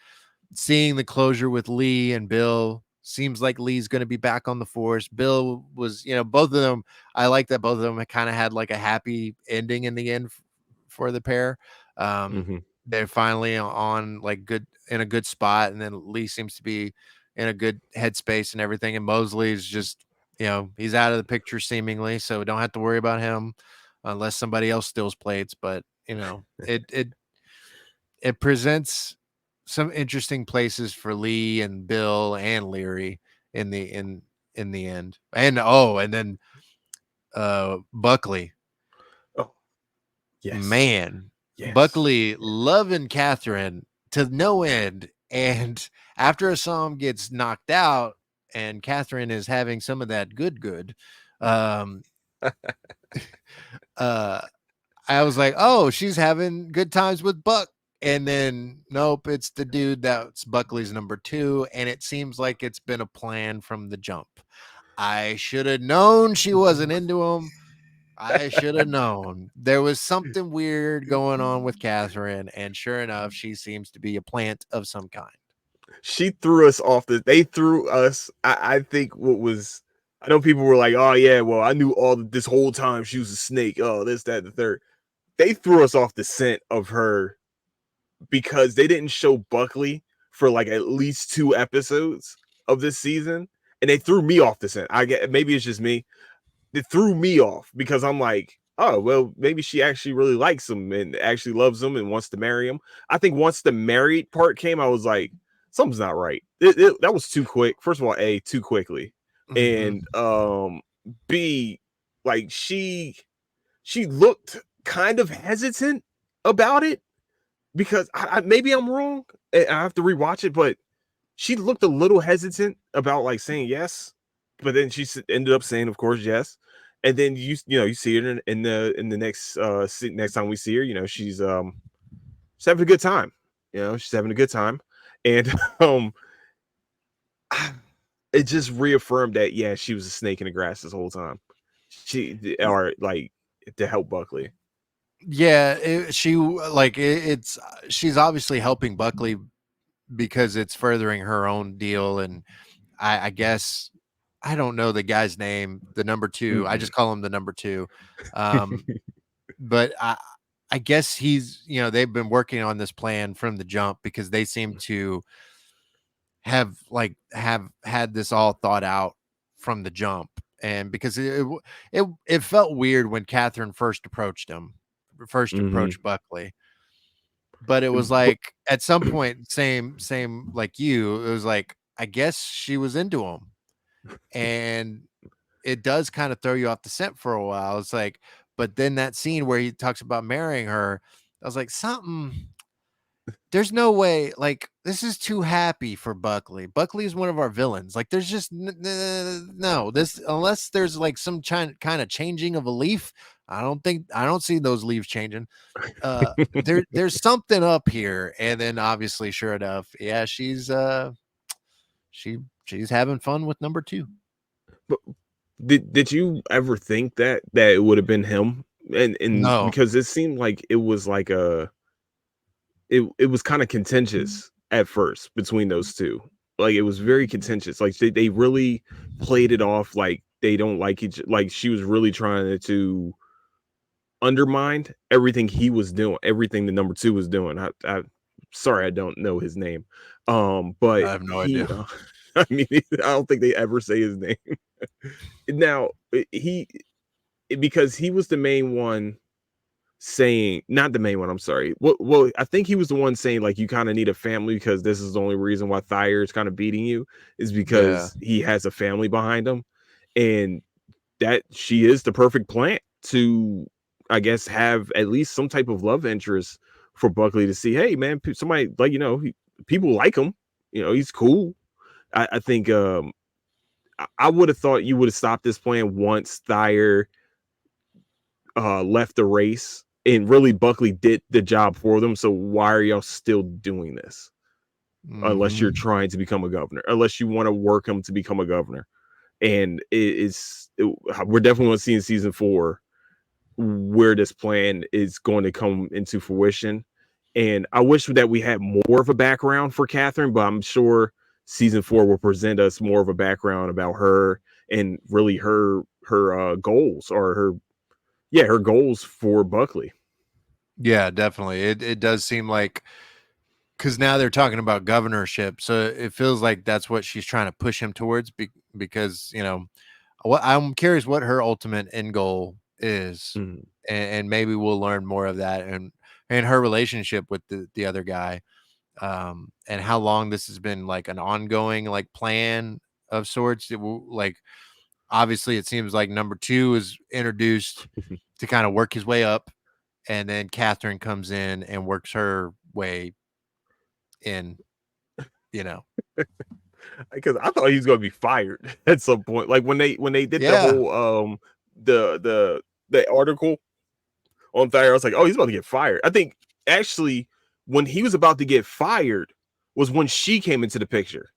B: seeing the closure with Lee and Bill. Seems like Lee's going to be back on the force. Bill was, both of them. I like that both of them kind of had like a happy ending in the end for the pair. Um,
A: Hmm.
B: they're finally on like good in a good spot, and then Lee seems to be in a good headspace and everything. And Mosley is just, he's out of the picture seemingly, so we don't have to worry about him unless somebody else steals plates. But it presents some interesting places for Lee and Bill and Leary in the end. And then Buckley.
A: Oh yes,
B: Man,
A: yes.
B: Buckley loving Catherine to no end. And after Assam gets knocked out and Catherine is having some of that good, um, uh, I was like, oh, she's having good times with Buck. And then, nope, it's the dude that's Buckley's number two. And it seems like it's been a plan from the jump. I should have known she wasn't into him. I should have known. There was something weird going on with Catherine. And sure enough, she seems to be a plant of some kind.
A: She threw us off they threw us. I think what was I know people were like, oh yeah, well, I knew this whole time she was a snake. Oh, this, that, the third. They threw us off the scent of her because they didn't show Buckley for like at least 2 episodes of this season. And they threw me off the scent. I get maybe it's just me. It threw me off because I'm like, oh, well, maybe she actually really likes him and actually loves him and wants to marry him. I think once the married part came, I was like, something's not right. that was too quick. First of all, A, too quickly. And
B: Mhm.
A: B, like she looked kind of hesitant about it because maybe I'm wrong. And I have to rewatch it, but she looked a little hesitant about like saying yes, but then she ended up saying, of course, yes. And then you see her in the next next time we see her, she's having a good time. She's having a good time, and um, it just reaffirmed that yeah, she was a snake in the grass this whole time. Or like to help Buckley.
B: Yeah, it's she's obviously helping Buckley because it's furthering her own deal, and I guess I don't know the guy's name, the number 2. I
A: Mm-mm.
B: just call him the number 2. Um, but I guess they've been working on this plan from the jump because they seem to have had this all thought out from the jump. And because it felt weird when Catherine first
A: Hmm.
B: approached Buckley, but it was
A: But
B: like at some point, same like you, it was like I guess she was into him, and it does kind of throw you off the scent for a while. It's like, but then that scene where he talks about marrying her, I was like, something. There's no way. Like, this is too happy for Buckley. Buckley is one of our villains. Like, there's just no this unless there's like some kind of changing of a leaf. I don't see those leaves changing. There's something up here, and then obviously, sure enough, yeah, she she's having fun with number 2.
A: but did you ever think that it would have been him? And
B: No.
A: because it seemed like it was like it was kind of contentious at first between those two. Like it was very contentious. Like they really played it off like they don't like each like she was really trying to undermined everything he was doing, everything the number 2 was doing. I sorry, I don't know his name. But
B: I have no
A: he
B: idea.
A: I mean, I don't think they ever say his name. Now, because he was the main one saying not the main one, I'm sorry. Well, I think he was the one saying like you kind of need a family because this is the only reason why Thayer is kind of beating you is
B: Yeah.
A: because he has a family behind him. And that she is the perfect plant to, I guess, have at least some type of love interest for Buckley to see. Hey, man, somebody like people like him. He's cool. I think I would have thought you would have stopped this plan once Thayer left the race, and really Buckley did the job for them. So why are y'all still doing this? Unless you're
B: Mhm.
A: trying to become a governor, unless you want to work him to become a governor, and we're definitely going to see in season 4 where this plan is going to come into fruition. And I wish that we had more of a background for Catherine, but I'm sure season 4 will present us more of a background about her and really her goals or her goals for Buckley.
B: Yeah, definitely. It does seem like because now they're talking about governorship, so it feels like that's what she's trying to push him towards. Because what I'm curious what her ultimate end goal is,
A: Mhm.
B: and maybe we'll learn more of that and her relationship with the other guy, and how long this has been like an ongoing like plan of sorts. Like obviously, it seems like number 2 is introduced to kind of work his way up, and then Catherine comes in and works her way in, you know.
A: Because I thought he was going to be fired at some point. Like when they did the
B: Yeah.
A: whole the article on Thayer, I was like, oh, he's about to get fired. I think actually when he was about to get fired was when she came into the picture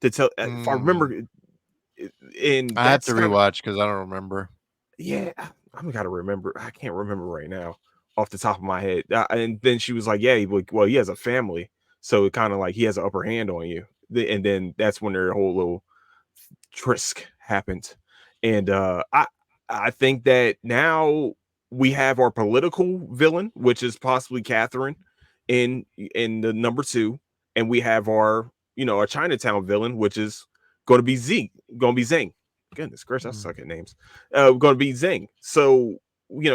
A: to tell. If I
B: Mm,
A: remember, and
B: I have
A: that's
B: to
A: kind of
B: rewatch because I don't remember.
A: yeah. I'm gotta remember. I can't remember right now off the top of my head. And then she was like, yeah, well, he has a family, so it kind of like he has an upper hand on you. And then that's when their whole little Trisk happened. And I think that now we have our political villain, which is possibly Catherine in the number 2, and we have our our Chinatown villain, which is going to be Zing. Goodness gracious, I
B: Mm.
A: suck at names. Going to be Zing. So we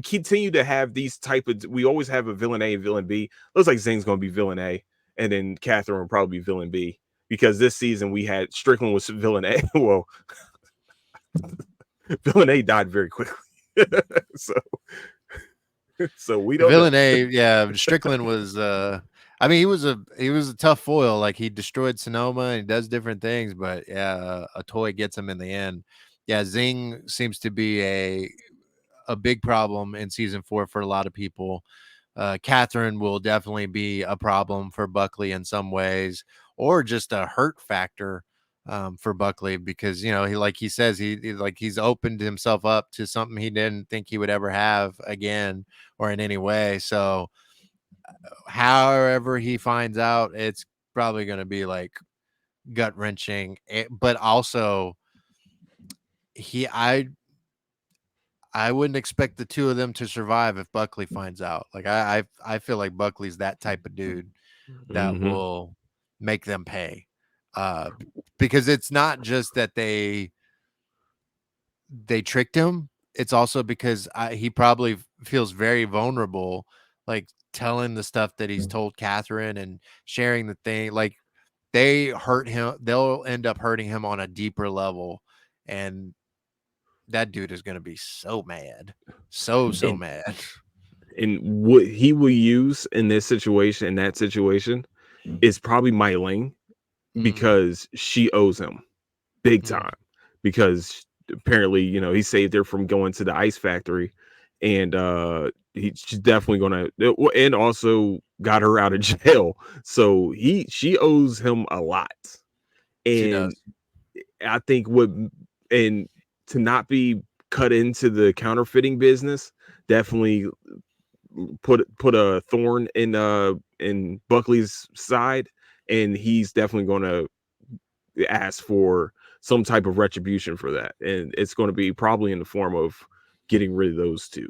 A: continue to have these type of. We always have a villain A and villain B. Looks like Zing's going to be villain A, and then Catherine will probably be villain B. because this season we had Strickland was villain A. Well, villain A died very quickly. so so we don't know.
B: Villain A, yeah, Strickland was I mean he was a tough foil. Like he destroyed Sonoma and he does different things, but yeah, a toy gets him in the end. Yeah, Zing seems to be a big problem in season 4 for a lot of people. Catherine will definitely be a problem for Buckley in some ways, or just a hurt factor for Buckley because he like he says like he's opened himself up to something he didn't think he would ever have again or in any way. So, however he finds out, it's probably going to be like gut wrenching, but also he I wouldn't expect the two of them to survive if Buckley finds out. Like I feel like Buckley's that type of dude that
A: Hmm.
B: will make them pay. Because it's not just that they tricked him. It's also because he probably feels very vulnerable, like telling the stuff that he's told Catherine and sharing the thing. Like they hurt him. They'll end up hurting him on a deeper level, and that dude is going to be so mad, so
A: And
B: mad.
A: and what he will use in this situation, in that situation, is probably Mei Ling,
B: Mm,
A: because she owes him big
B: mm,
A: time, because apparently, he saved her from going to the ice factory, and she's definitely gonna, and also got her out of jail. So she owes him a lot.
B: she
A: And
B: does.
A: I think and to not be cut into the counterfeiting business definitely put a thorn in Buckley's side, and he's definitely going to ask for some type of retribution for that, and it's going to be probably in the form of getting rid of those two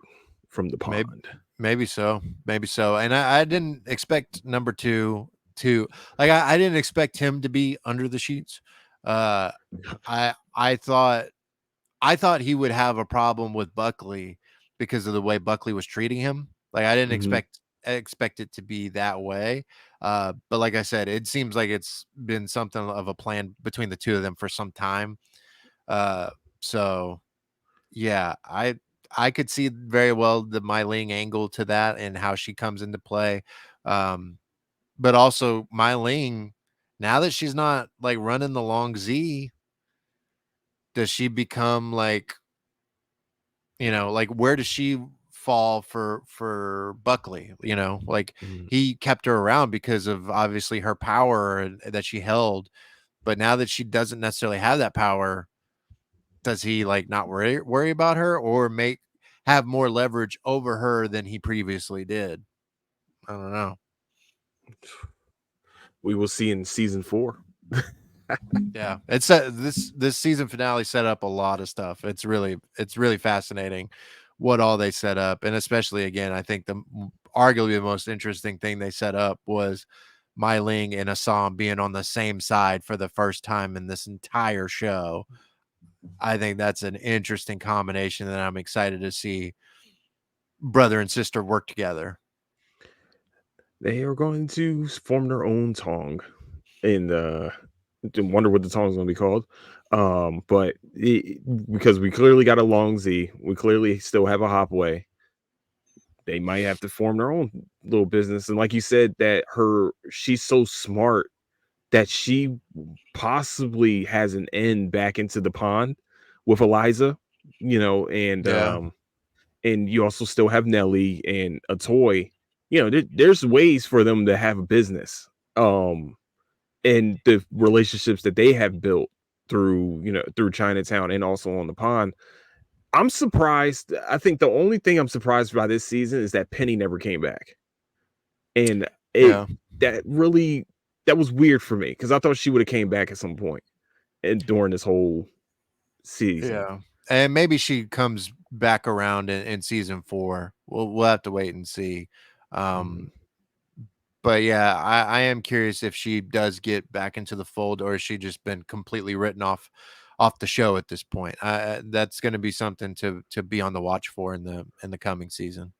A: from the
B: Maybe,
A: pond.
B: maybe so, maybe so. And I didn't expect number two to like. I didn't expect him to be under the sheets. Uh, I thought he would have a problem with Buckley because of the way Buckley was treating him. Like I didn't
A: Hmm.
B: expect it to be that way. But like I said, it seems like it's been something of a plan between the two of them for some time. Uh, so yeah, I could see very well the Mylene angle to that and how she comes into play. Um, but also Mylene, now that she's not like running the long Z, does she become like like where does she fall for Buckley? Like he kept her around because of obviously her power that she held, but now that she doesn't necessarily have that power, does he like not worry about her or have more leverage over her than he previously did? I don't know.
A: We will see in season 4.
B: Yeah, it's this season finale set up a lot of stuff. It's really fascinating what all they set up, and especially again, I think arguably the most interesting thing they set up was Mai Ling and Assam being on the same side for the first time in this entire show. I think that's an interesting combination that I'm excited to see brother and sister work together.
A: They are going to form their own tongue, and wonder what the song's gonna be called. But because we clearly got a long Z, we clearly still have a Hopway. They might have to form their own little business. And like you said, that she's so smart that she possibly has an end back into the pond with Eliza,
B: Yeah,
A: and you also still have Nelly and a toy. There's ways for them to have a business. Um, and the relationships that they have built through Chinatown and also on the pond. I'm surprised. I think the only thing I'm surprised by this season is that Penny never came back, and it
B: yeah,
A: that really that was weird for me because I thought she would have came back at some point and during this whole season.
B: yeah. And maybe she comes back around in season 4. We'll have to wait and see.
A: Mhm.
B: Um, but yeah, I am curious if she does get back into the fold or has she just been completely written off the show at this point. That's going to be something to be on the watch for in the coming season.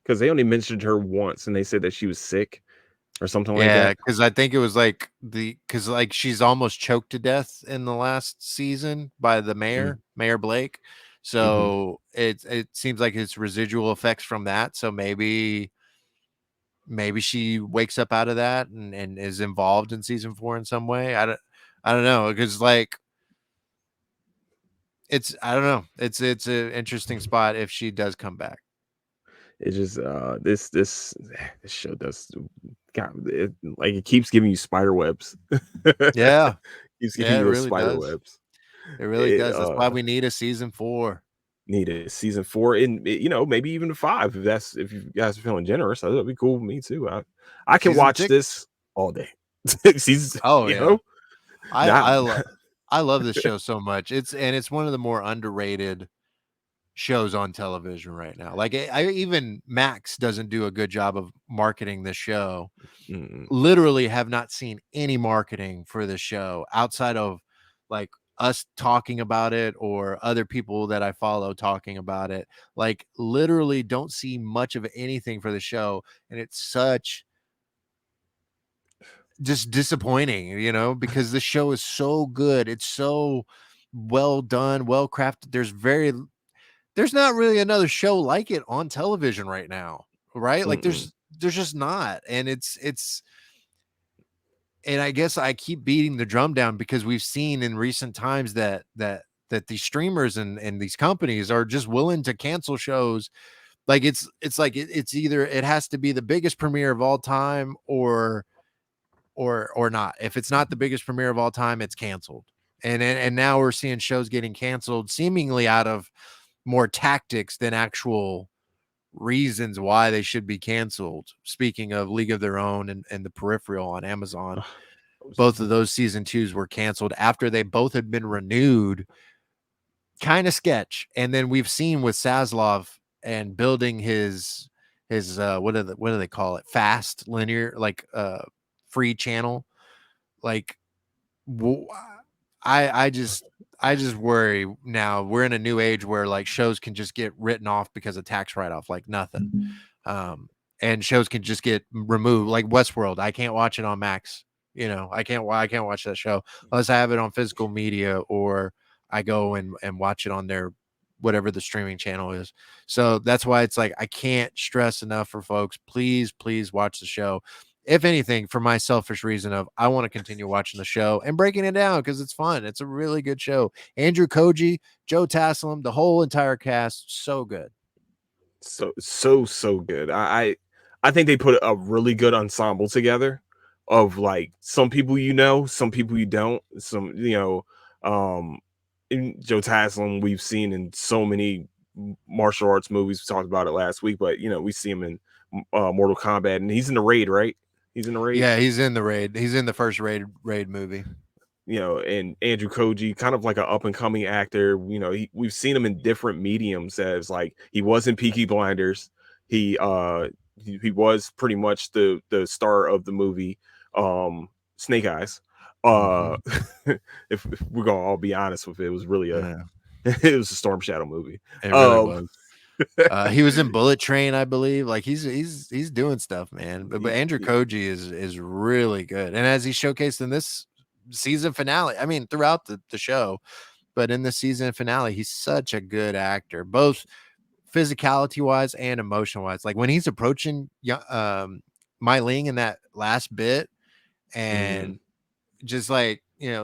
A: Because they only mentioned her once, and they said that she was sick. or something like
B: Yeah,
A: that.
B: because I think it was like because like she's almost choked to death in the last season by the
A: Mm-hmm.
B: Mayor Blake.
A: Mm-hmm.
B: So it seems like it's residual effects from that. So maybe she wakes up out of that and is involved in season 4 in some way. I don't know because like it's I don't know. It's an interesting spot if she does come back.
A: It just this show does God, like it keeps giving you spider webs.
B: Yeah,
A: Keeps giving
B: yeah, it
A: you those
B: really
A: spider
B: does.
A: webs.
B: It really
A: It
B: does. That's why we need a season 4.
A: needed season 4 and maybe even a 5 if you guys are feeling generous. That'd be cool with me too. I can
B: Season
A: watch
B: 6.
A: this all day. Season,
B: Oh yeah. I
A: not
B: I love I love this show so much. It's one of the more underrated shows on television right now. Like I even Max doesn't do a good job of marketing this show.
A: mm,
B: Literally have not seen any marketing for the show outside of like us talking about it or other people that I follow talking about it. Like literally don't see much of anything for the show and it's such just disappointing, because the show is so good. It's so well done, well crafted. There's not really another show like it on television right now, right? Like
A: mm,
B: there's just not. And and I guess I keep beating the drum down because we've seen in recent times that these streamers and these companies are just willing to cancel shows. Like it's like it's either it has to be the biggest premiere of all time or not. If it's not the biggest premiere of all time, it's canceled. And now we're seeing shows getting canceled seemingly out of more tactics than actual reasons why they should be canceled. Speaking of League of Their Own and the Peripheral on Amazon, both of those season 2s were canceled after they both had been renewed. Kind of sketch. And then we've seen with Saslov and building his what do they call it? Fast linear like free channel. Like I just worry now. We're in a new age where like shows can just get written off because of tax write off, like nothing. And shows can just get removed, like Westworld. I can't watch it on Max. I can't watch that show unless I have it on physical media or I go and watch it on their whatever the streaming channel is. So that's why it's like I can't stress enough for folks. Please watch the show if anything, for my selfish reason of I want to continue watching the show and breaking it down because it's fun. It's a really good show. Andrew Koji, Joe Taslim, the whole entire cast, so good.
A: so good. I think they put a really good ensemble together of like some people some people you don't. Some um in Joe Taslim we've seen in so many martial arts movies. We talked about it last week, but we see him in Mortal Kombat, and he's in the Raid, right? He's in the Raid.
B: Yeah, he's in the raid. He's in the first raid movie.
A: And Andrew Koji, kind of like an up and coming actor. We've seen him in different mediums as like he was in Peaky Blinders. He was pretty much the star of the movie Snake Eyes. Uh
B: Mm-hmm.
A: if we're gonna all be honest with it, it was really
B: Yeah,
A: it was a Storm Shadow movie.
B: it really
A: Um
B: was. He was in Bullet Train, I believe. Like he's doing stuff, man. But Andrew Koji is really good, and as he showcased in this season finale, I mean throughout the show, but in the season finale, he's such a good actor, both physicality wise and emotion wise. Like when he's approaching Mai Ling in that last bit,
A: mhm.
B: and just like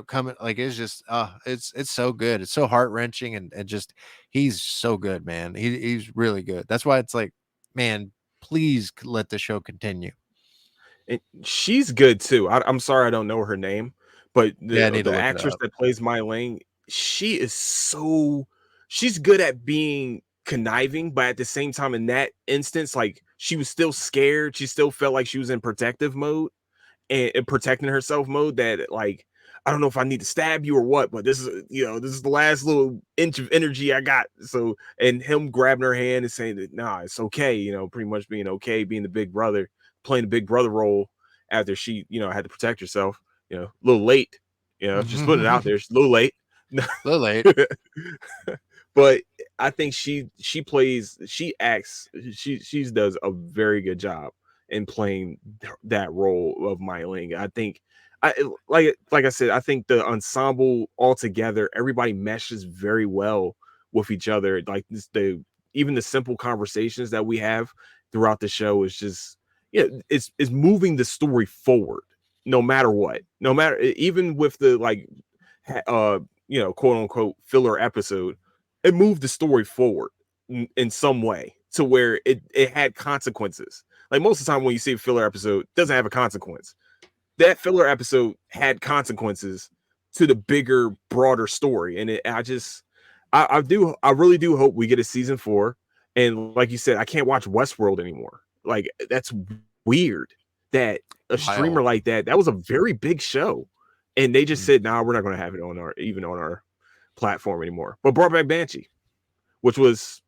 B: coming like it's just it's so good. It's so heart wrenching and just he's so good, man. He's really good. That's why it's like, man, please let the show continue.
A: And she's good too. I'm sorry I don't know her name, but
B: Yeah, I
A: the
B: need to
A: the
B: look it
A: actress
B: up.
A: that plays Mai Ling, she is she's good at being conniving, but at the same time, in that instance, like she was still scared. She still felt like she was in protective mode and protecting herself mode. That like I don't know if I need to stab you or what, but this is the last little inch of energy I got. So and him grabbing her hand and saying that nah, it's okay. Pretty much being okay, being the big brother, playing the big brother role after she had to protect herself. A little late. Just putting it out
B: A
A: there. It's a little late.
B: little late.
A: But I think she acts she does a very good job in playing that role of Mai Ling. I think like I said, I think the ensemble altogether, everybody meshes very well with each other. Like the even the simple conversations that we have throughout the show is just it's moving the story forward no matter what. No matter even with the like quote unquote filler episode, it moved the story forward in some way to where it had consequences. Like most of the time when you see a filler episode, it doesn't have a consequence. That filler episode had consequences to the bigger, broader story. And I really do hope we get a season 4. And like you said, I can't watch Westworld anymore. Like that's weird that a streamer
B: Wild.
A: like that was a very big show. And they just
B: Mm.
A: said, nah, we're not going to have it on our platform anymore. But brought back Banshee, which was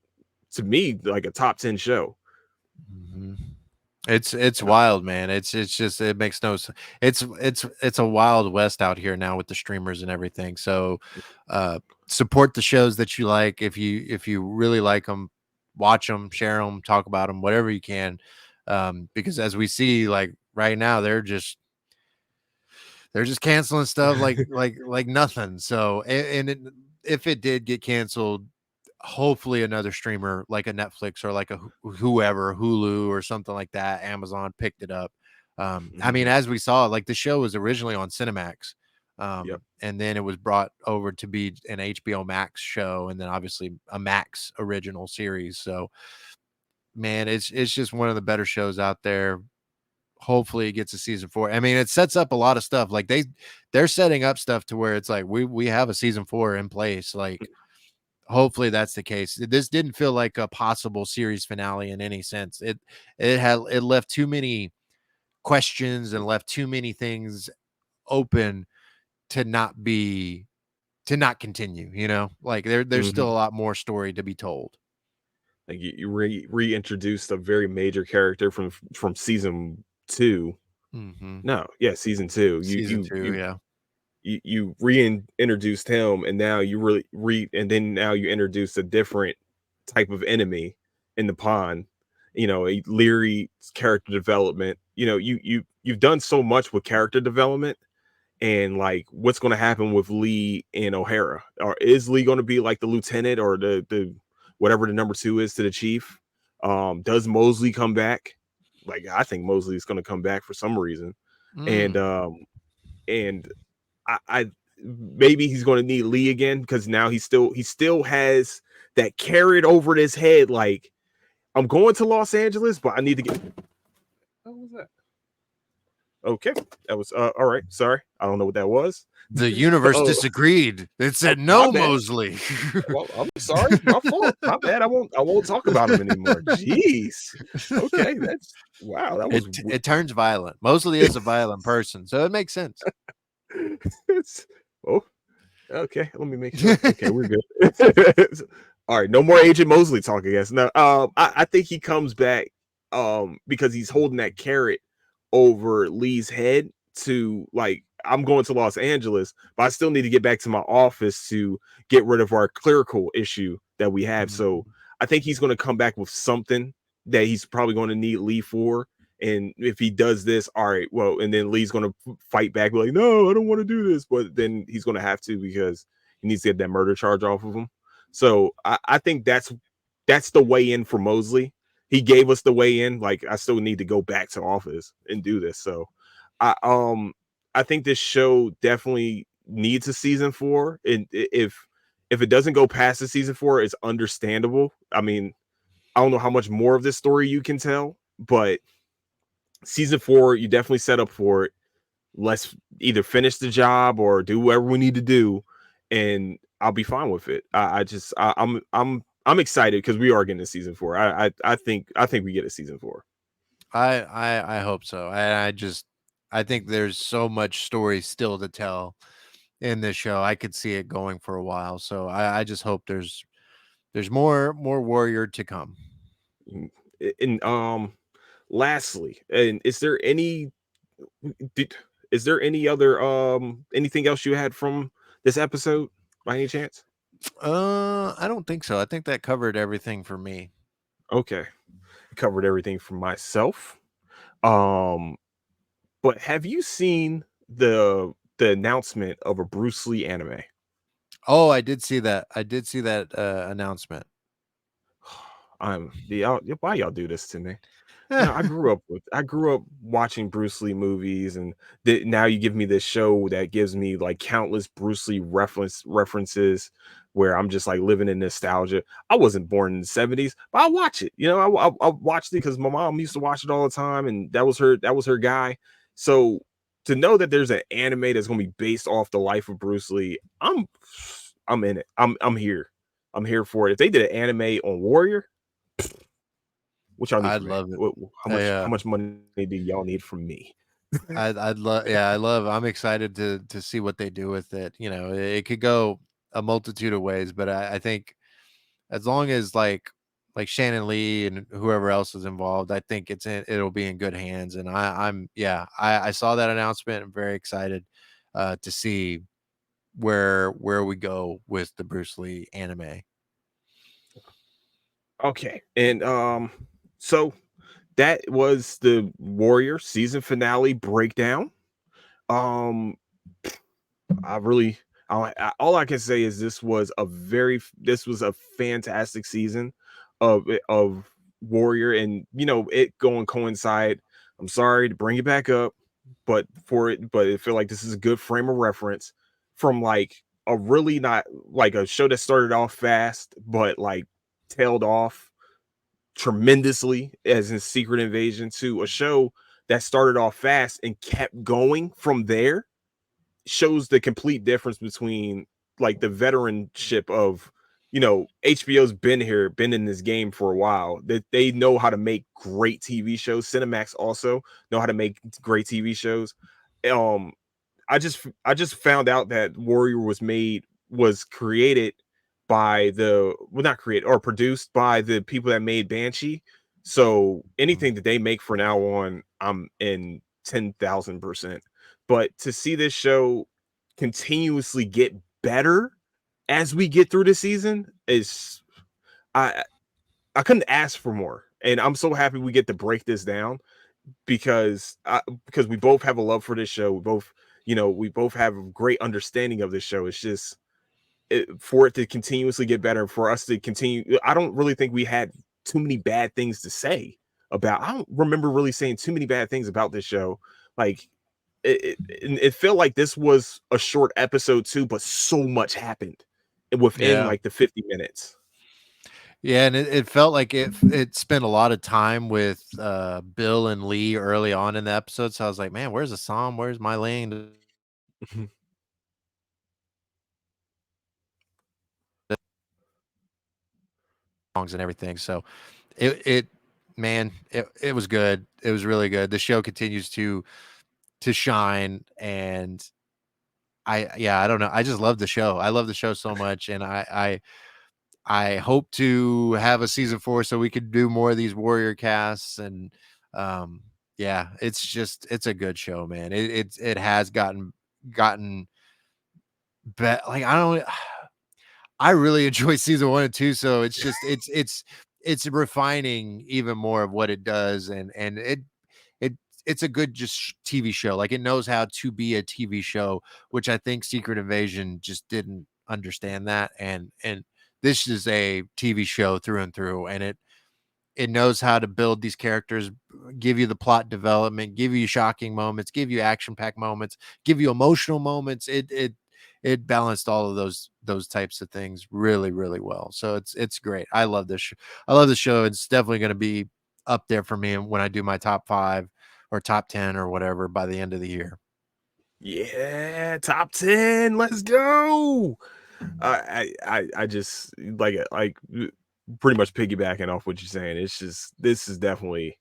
A: to me like a top 10 show.
B: Mhm. It's wild, man. It's just it makes no sense. It's a wild west out here now with the streamers and everything. So support the shows that you like. If you really like them, watch them, share them, talk about them, whatever you can. Because as we see, like right now, they're just canceling stuff like nothing. So if it did get canceled, hopefully another streamer like a Netflix or like a whoever, Hulu or something like that, Amazon picked it up. I mean, as we saw, like the show was originally on Cinemax,
A: Yep.
B: and then it was brought over to be an HBO Max show, and then obviously a Max original series. So, man, it's just one of the better shows out there. Hopefully, it gets a season 4. I mean, it sets up a lot of stuff. Like they're setting up stuff to where it's like we have a season 4 in place. Like hopefully that's the case. This didn't feel like a possible series finale in any sense. It left too many questions and left too many things open to not continue, like there's
A: Mm-hmm.
B: still a lot more story to be told.
A: Like you reintroduced a very major character from season 2.
B: Mm-hmm.
A: No, yeah, season 2. You
B: Season
A: you
B: 2,
A: you
B: yeah.
A: you reintroduced him, and now you and then now you introduced a different type of enemy in the pond. A Leary's character development. You've done so much with character development, and like what's going to happen with Lee and O'Hara, or is Lee going to be like the lieutenant or the whatever the number 2 is to the chief? Does Mosley come back? Like I think Mosley is going to come back for some reason, and
B: Mm.
A: and I maybe he's going to need Lee again because now he still has that carried over his head. Like I'm going to Los Angeles, but I need to get. What was that? Okay, that was all right. Sorry, I don't know what that was.
B: The universe
A: Oh,
B: disagreed. It said
A: my
B: no,
A: bad.
B: Mosley.
A: Well, I'm sorry, my fault. My bad. I won't talk about him anymore. Jeez. Okay, that's wow. That was
B: It turns violent. Mosley is a violent person, so it makes sense.
A: it's, oh, okay. Let me make sure. Okay, we're good. All right, no more Agent Mosley talk, I guess. No, I think he comes back because he's holding that carrot over Lee's head to like I'm going to Los Angeles, but I still need to get back to my office to get rid of our clerical issue that we have. So
B: Mhm.
A: I think he's going to come back with something that he's probably going to need Lee for. And if he does this, all right, well, and then Lee's going to fight back, like, no, I don't want to do this. But then he's going to have to because he needs to get that murder charge off of him. So I think that's the way in for Mosley. He gave us the way in. Like I still need to go back to office and do this. So I I think this show definitely needs a season 4. And if it doesn't go past the season 4, it's understandable. I mean, I don't know how much more of this story you can tell, but season 4, you definitely set up for it. Let's either finish the job or do whatever we need to do, and I'll be fine with it. I'm excited because we are getting a season 4. I think we get a season 4.
B: I hope so. I think there's so much story still to tell in this show. I could see it going for a while. So I just hope there's more Warrior to come.
A: Mm, and lastly, and did, is there any other anything else you had from this episode by any chance?
B: I don't think so. I think that covered everything for me.
A: Okay, covered everything from myself. Um, but have you seen the announcement of a Bruce Lee anime?
B: Oh, I did see that. I did see that announcement.
A: Why y'all do this to me? You know, I grew up watching Bruce Lee movies, and now you give me this show that gives me like countless Bruce Lee references, where I'm just like living in nostalgia. I wasn't born in the '70s, but I watch it. You know, I watched it because my mom used to watch it all the time, and that was her guy. So to know that there's an anime that's gonna be based off the life of Bruce Lee, I'm in it. I'm here. I'm here for it. If they did an anime on Warrior, what y'all need
B: I
A: from me?
B: love it.
A: How
B: I,
A: much money do y'all need from me?
B: I'd love, yeah, I love. I'm excited to see what they do with it. You know, it could go a multitude of ways, but I think as long as like Shannon Lee and whoever else is involved, I think it'll be in good hands. And I'm yeah, I saw that announcement. I'm very excited to see where we go with the Bruce Lee anime.
A: Okay, and so that was the Warrior season finale breakdown. Um, I really, all I can say is this was a fantastic season of Warrior, and you know it going coincide. I'm sorry to bring it back up, but I feel like this is a good frame of reference from like a really not like a show that started off fast, but like tailed off tremendously as in Secret Invasion, to a show that started off fast and kept going from there. Shows the complete difference between like the veteranship of, you know, HBO's been in this game for a while, that they know how to make great TV shows. Cinemax also know how to make great TV shows. um I just found out that Warrior was created by the well, not created or produced by the people that made Banshee. So
B: Mm.
A: anything that they make from now on, I'm in 10,000%. But to see this show continuously get better as we get through the season is I I couldn't ask for more. And I'm so happy we get to break this down because we both have a love for this show. We both have a great understanding of this show. It's just for it to continuously get better, for us to continue. I don't really think we had too many bad things to say about. I don't remember really saying too many bad things about this show. Like it felt like this was a short episode too, but so much happened within
B: Yeah.
A: like the 50 minutes.
B: Yeah, and it felt like it spent a lot of time with Bill and Lee early on in the episode. So I was like, man, where's Assam? Where's my lane? Songs and everything. So it man, it was good. It was really good. The show continues to shine, and I don't know. I just love the show. I love the show so much, and I hope to have a season 4 so we could do more of these Warrior casts. And um yeah, it's a good show, man. It has gotten like I don't I really enjoy season 1 and 2, so it's just it's refining even more of what it does. And it it's a good just TV show. Like, it knows how to be a TV show, which I think Secret Invasion just didn't understand that. And this is a TV show through and through, and it knows how to build these characters, give you the plot development, give you shocking moments, give you action packed moments, give you emotional moments. It balanced all of those types of things really really well. So it's great. I love this. I love the show. It's definitely going to be up there for me when I do my top 5 or top 10 or whatever by the end of the year.
A: Yeah, top 10. Let's go. I just pretty much piggybacking off what you're saying. It's just this is definitely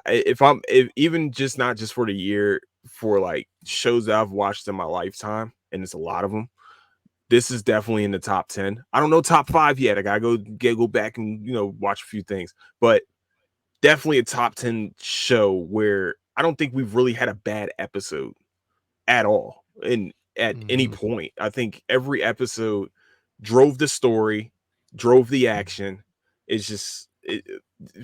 A: if even just not just for the year, for like shows that I've watched in my lifetime, and it's a lot of them. This is definitely in the top 10. I don't know top 5 yet. I gotta go back and watch a few things, but definitely a top 10 show where I don't think we've really had a bad episode at all. And at any
B: Mhm.
A: point, I think every episode drove the story, drove the action. It's just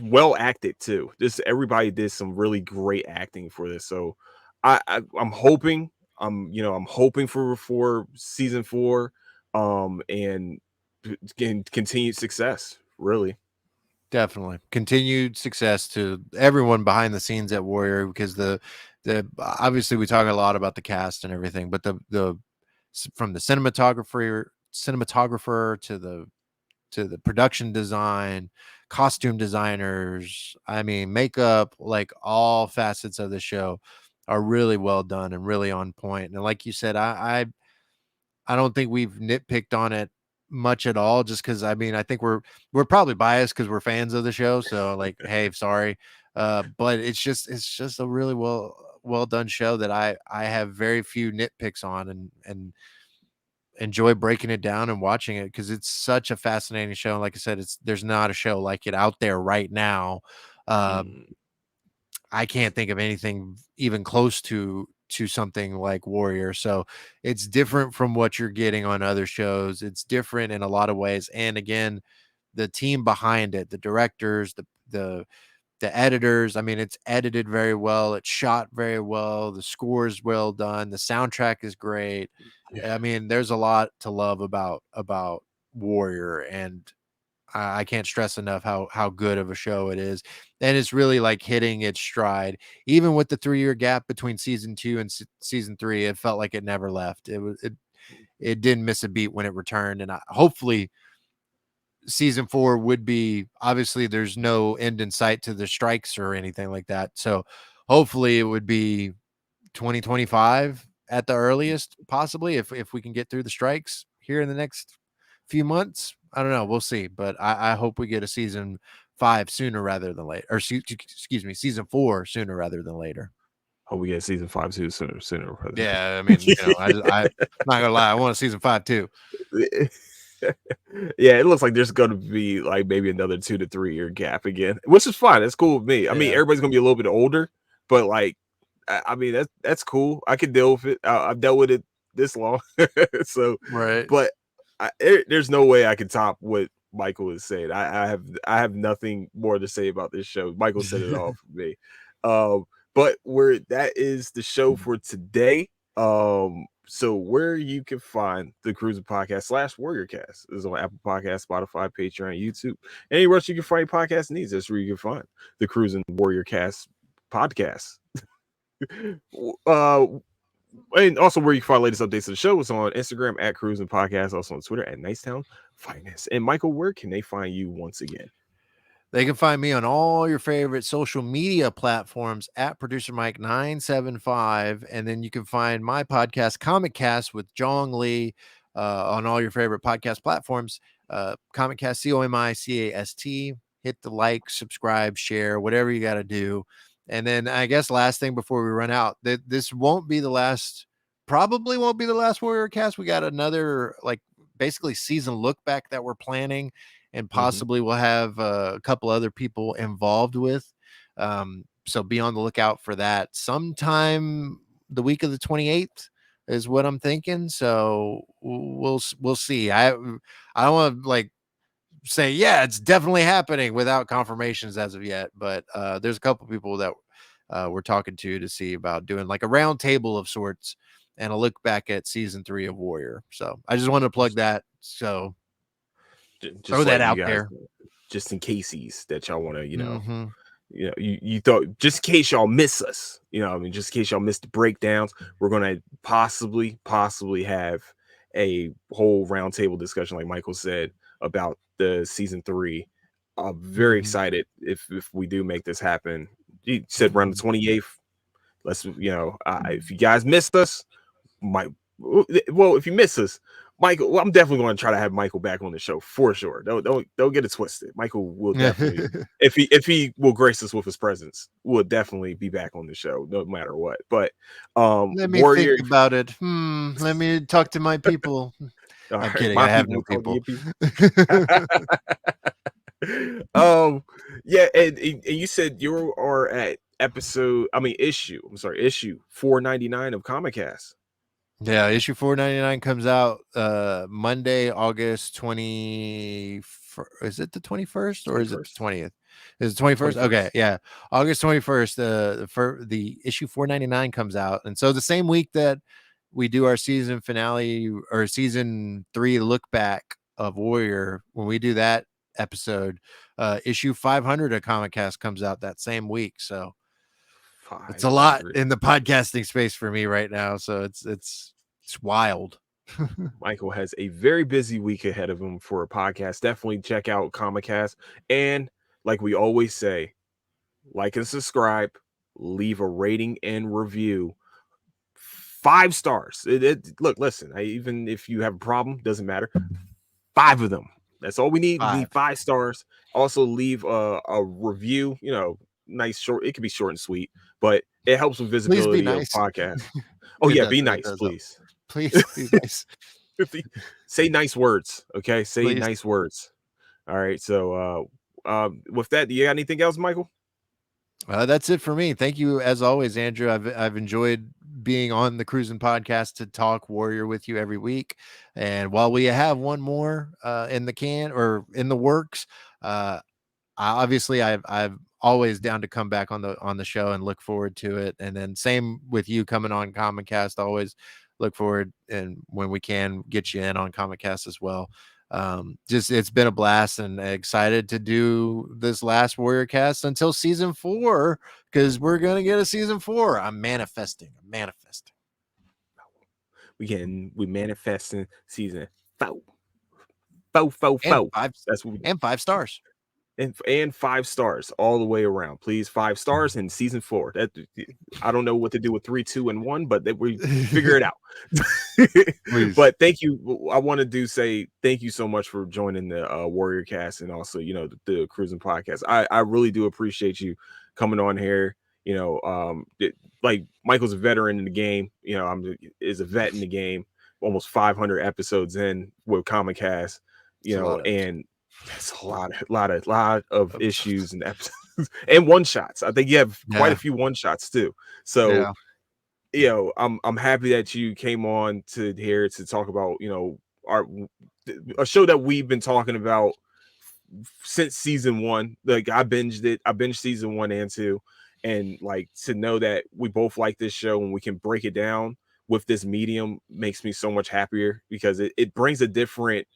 A: well acted too. Just everybody did some really great acting for this. So I'm hoping I'm hoping for season 4 and continued success, really.
B: Definitely continued success to everyone behind the scenes at Warrior, because the obviously we talk a lot about the cast and everything, but the from the cinematographer to the production design, costume designers, I mean, makeup, like all facets of the show are really well done and really on point. And like you said, I don't think we've nitpicked on it much at all, just because I mean, I think we're probably biased because we're fans of the show. So like, hey, sorry. But it's just a really well done show that I have very few nitpicks on, and enjoy breaking it down and watching it because it's such a fascinating show. And like I said, there's not a show like it out there right now. Uh,
A: Mm,
B: I can't think of anything even close to something like Warrior. So it's different from what you're getting on other shows. It's different in a lot of ways. And again, the team behind it, the directors, the editors, I mean, it's edited very well, it's shot very well, the score is well done, the soundtrack is great. I
A: yeah.
B: mean, there's a lot to love about Warrior, and I can't stress enough how good of a show it is, and it's really like hitting its stride. Even with the 3-year gap between season 2 and season 3, it felt like it never left. It didn't miss a beat when it returned, and hopefully season 4 would be, obviously there's no end in sight to the strikes or anything like that. So hopefully it would be 2025 at the earliest, possibly if we can get through the strikes here in the next few months. I don't know. We'll see. But I hope we get a season 5 sooner rather than later. Or excuse me, season 4 sooner rather than later.
A: Hope we get season 5 sooner rather
B: Yeah, I mean, I'm not gonna lie, I want a season 5 too.
A: Yeah, it looks like there's gonna be like maybe another 2 to 3 year gap again, which is fine. That's cool with me. I mean,
B: Yeah,
A: everybody's gonna be a little bit older, but like, I mean, that's cool. I can deal with it. I've dealt with it this long, so.
B: right.
A: But there's no way I can top what Michael is saying. I have nothing more to say about this show. Michael said it all for me. Um, but that is the show for today. So where you can find the Cruising Podcast / WarriorCast is on Apple Podcast, Spotify, Patreon, YouTube. Anywhere else you can find podcast needs, that's where you can find the Cruising WarriorCast podcast. uh, and also where you can find latest updates of the show is on Instagram at Cruising Podcast, also on Twitter at Nicetown Finance. And Michael, where can they find you once again?
B: They can find me on all your favorite social media platforms at Producer Mike 975, and then you can find my podcast Comic Cast with Jong Lee on all your favorite podcast platforms. Comic Cast, COMICAST. Hit the like, subscribe, share, whatever you got to do. And then I guess last thing before we run out, that this won't be the last. Probably won't be the last Warrior Cast. We got another like basically season look back that we're planning, and
A: Mm-hmm.
B: possibly we'll have a couple other people involved with. So be on the lookout for that sometime the week of the 28th is what I'm thinking. So we'll see. I don't want to like say, yeah, it's definitely happening without confirmations as of yet, but there's a couple people that we're talking to see about doing like a round table of sorts and a look back at season 3 of Warrior. So I just wanted to plug that. So throw
A: Just
B: that
A: letting you
B: out
A: guys
B: there.
A: know, just in cases that y'all want to,
B: Mhm.
A: you thought, just in case y'all miss us, I mean, just in case y'all missed the breakdowns, we're gonna possibly have a whole roundtable discussion, like Michael said, about the season 3. I'm very
B: Mhm.
A: excited if we do make this happen. He said around the
B: Mhm.
A: 28th. Let's, if you guys missed us, might well, if you miss us, Michael, well, I'm definitely going to try to have Michael back on the show for sure. Don't get it twisted. Michael will definitely, if he will grace us with his presence, will definitely be back on the show no matter what. But
B: Let me think
A: Warrior,
B: about it. Let me talk to my people.
A: all
B: I'm
A: right,
B: kidding.
A: my
B: I have
A: people
B: no
A: will talk to
B: people.
A: your people. Yeah, and you said you are at issue 499 of Comic Cast.
B: Yeah, issue 499 comes out Monday, August 20. Is it the 21st or is it the
A: 21st.
B: 20th? Is it 21st? Okay,
A: 21st.
B: yeah. August 21st, the issue 499 comes out. And so the same week that we do our season finale or season 3 look back of Warrior, when we do that episode, issue 500 of Comic Cast comes out that same week. So it's a lot
A: 500.
B: in the podcasting space for me right now. So it's wild.
A: Michael has a very busy week ahead of him for a podcast. Definitely check out Comicast. And like we always say, like and subscribe, leave a rating and review. 5 stars. Look, listen, even if you have a problem, doesn't matter. 5 of them. That's all we need. We need
B: 5.
A: 5 stars. Also, leave a review. Nice short. It can be short and sweet, but it helps with
B: Please be
A: visibility of
B: nice.
A: podcasts. Oh
B: It
A: yeah,
B: does.
A: be
B: It
A: nice,
B: does help.
A: please.
B: Please be nice.
A: Say nice words. Okay, say
B: Please.
A: nice words. All right. So, with that, do you got anything else, Michael?
B: That's it for me. Thank you as always, Andrew. I've enjoyed being on the Cruising Podcast to talk Warrior with you every week. And while we have one more in the can or in the works, obviously I've always down to come back on the show and look forward to it. And then same with you coming on Comic Cast. Always look forward, and when we can get you in on Comic Cast as well. Just it's been a blast and excited to do this last Warrior Cast until season 4, because we're gonna get a season 4. I'm manifesting.
A: We manifesting season 4. 4, 4,
B: And
A: 4.
B: five
A: That's what we
B: and 5 stars.
A: and 5 stars all the way around. Please, 5 stars in season 4. That I don't know what to do with 3, 2, and 1, but that we figure it out.
B: Please.
A: But thank you. I want to do say thank you so much for joining the Warrior Cast and also the Cruising Podcast. I really do appreciate you coming on here. Like Michael's a veteran in the game. Is a vet in the game. Almost 500 episodes in with Comic Cast.
B: It's a lot of
A: And that's a lot of issues and episodes and one shots. I think you have quite a
B: yeah.
A: few one shots too. So
B: Yeah.
A: I'm happy that you came on to here to talk about our a show that we've been talking about since season 1. Like I binged it. I binged season 1 and 2, and like to know that we both like this show and we can break it down with this medium makes me so much happier because it brings a different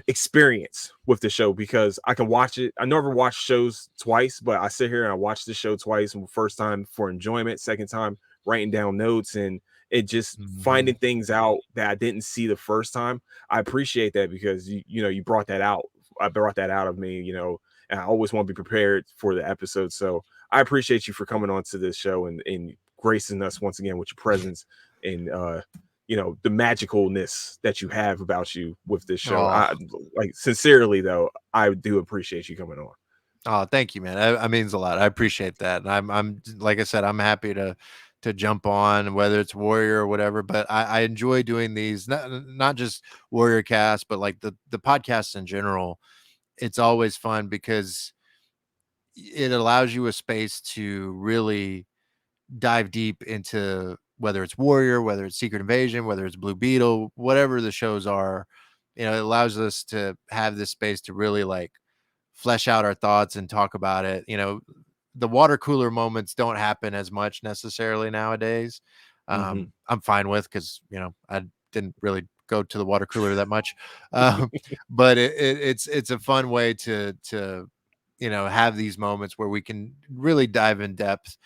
A: experience with the show because I can watch it. I never watch shows twice, but I sit here and I watch the show twice. First time for enjoyment, second time writing down notes, and it just
B: Mhm.
A: finding things out that I didn't see the first time. I appreciate that because you brought that out. I brought that out of me, and I always want to be prepared for the episode. So I appreciate you for coming on to this show and gracing us once again with your presence and the magicalness that you have about you with this show.
B: Oh,
A: I like sincerely though, I do appreciate you coming on.
B: oh, thank you, man. That means a lot. I appreciate that. And I'm like I said, I'm happy to jump on whether it's Warrior or whatever. But I enjoy doing these, not just Warrior Cast, but like the podcasts in general. It's always fun because it allows you a space to really dive deep into whether it's Warrior, whether it's Secret Invasion, whether it's Blue Beetle, whatever the shows are. It allows us to have this space to really like flesh out our thoughts and talk about it. The water cooler moments don't happen as much necessarily nowadays.
A: Mm-hmm.
B: I'm fine with, because I didn't really go to the water cooler that much, but it's a fun way to have these moments where we can really dive in depth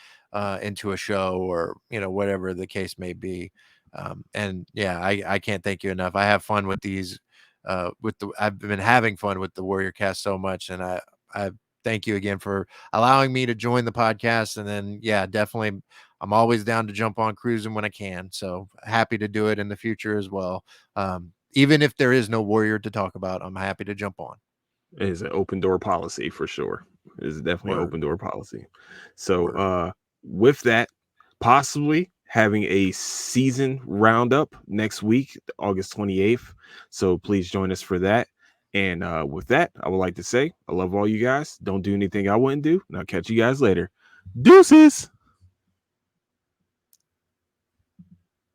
B: into a show, or whatever the case may be. And yeah, I can't thank you enough. I have fun with these. I've been having fun with the Warrior Cast so much, and I thank you again for allowing me to join the podcast. And then yeah, definitely, I'm always down to jump on Cruising when I can. So happy to do it in the future as well. Even if there is no Warrior to talk about, I'm happy to jump on.
A: It is an open door policy for sure. It is definitely an
B: Word,
A: open door policy. So
B: word.
A: with that, possibly having a season roundup next week, August 28th. So please join us for that. And with that, I would like to say I love all you guys. Don't do anything I wouldn't do. And I'll catch you guys later. Deuces.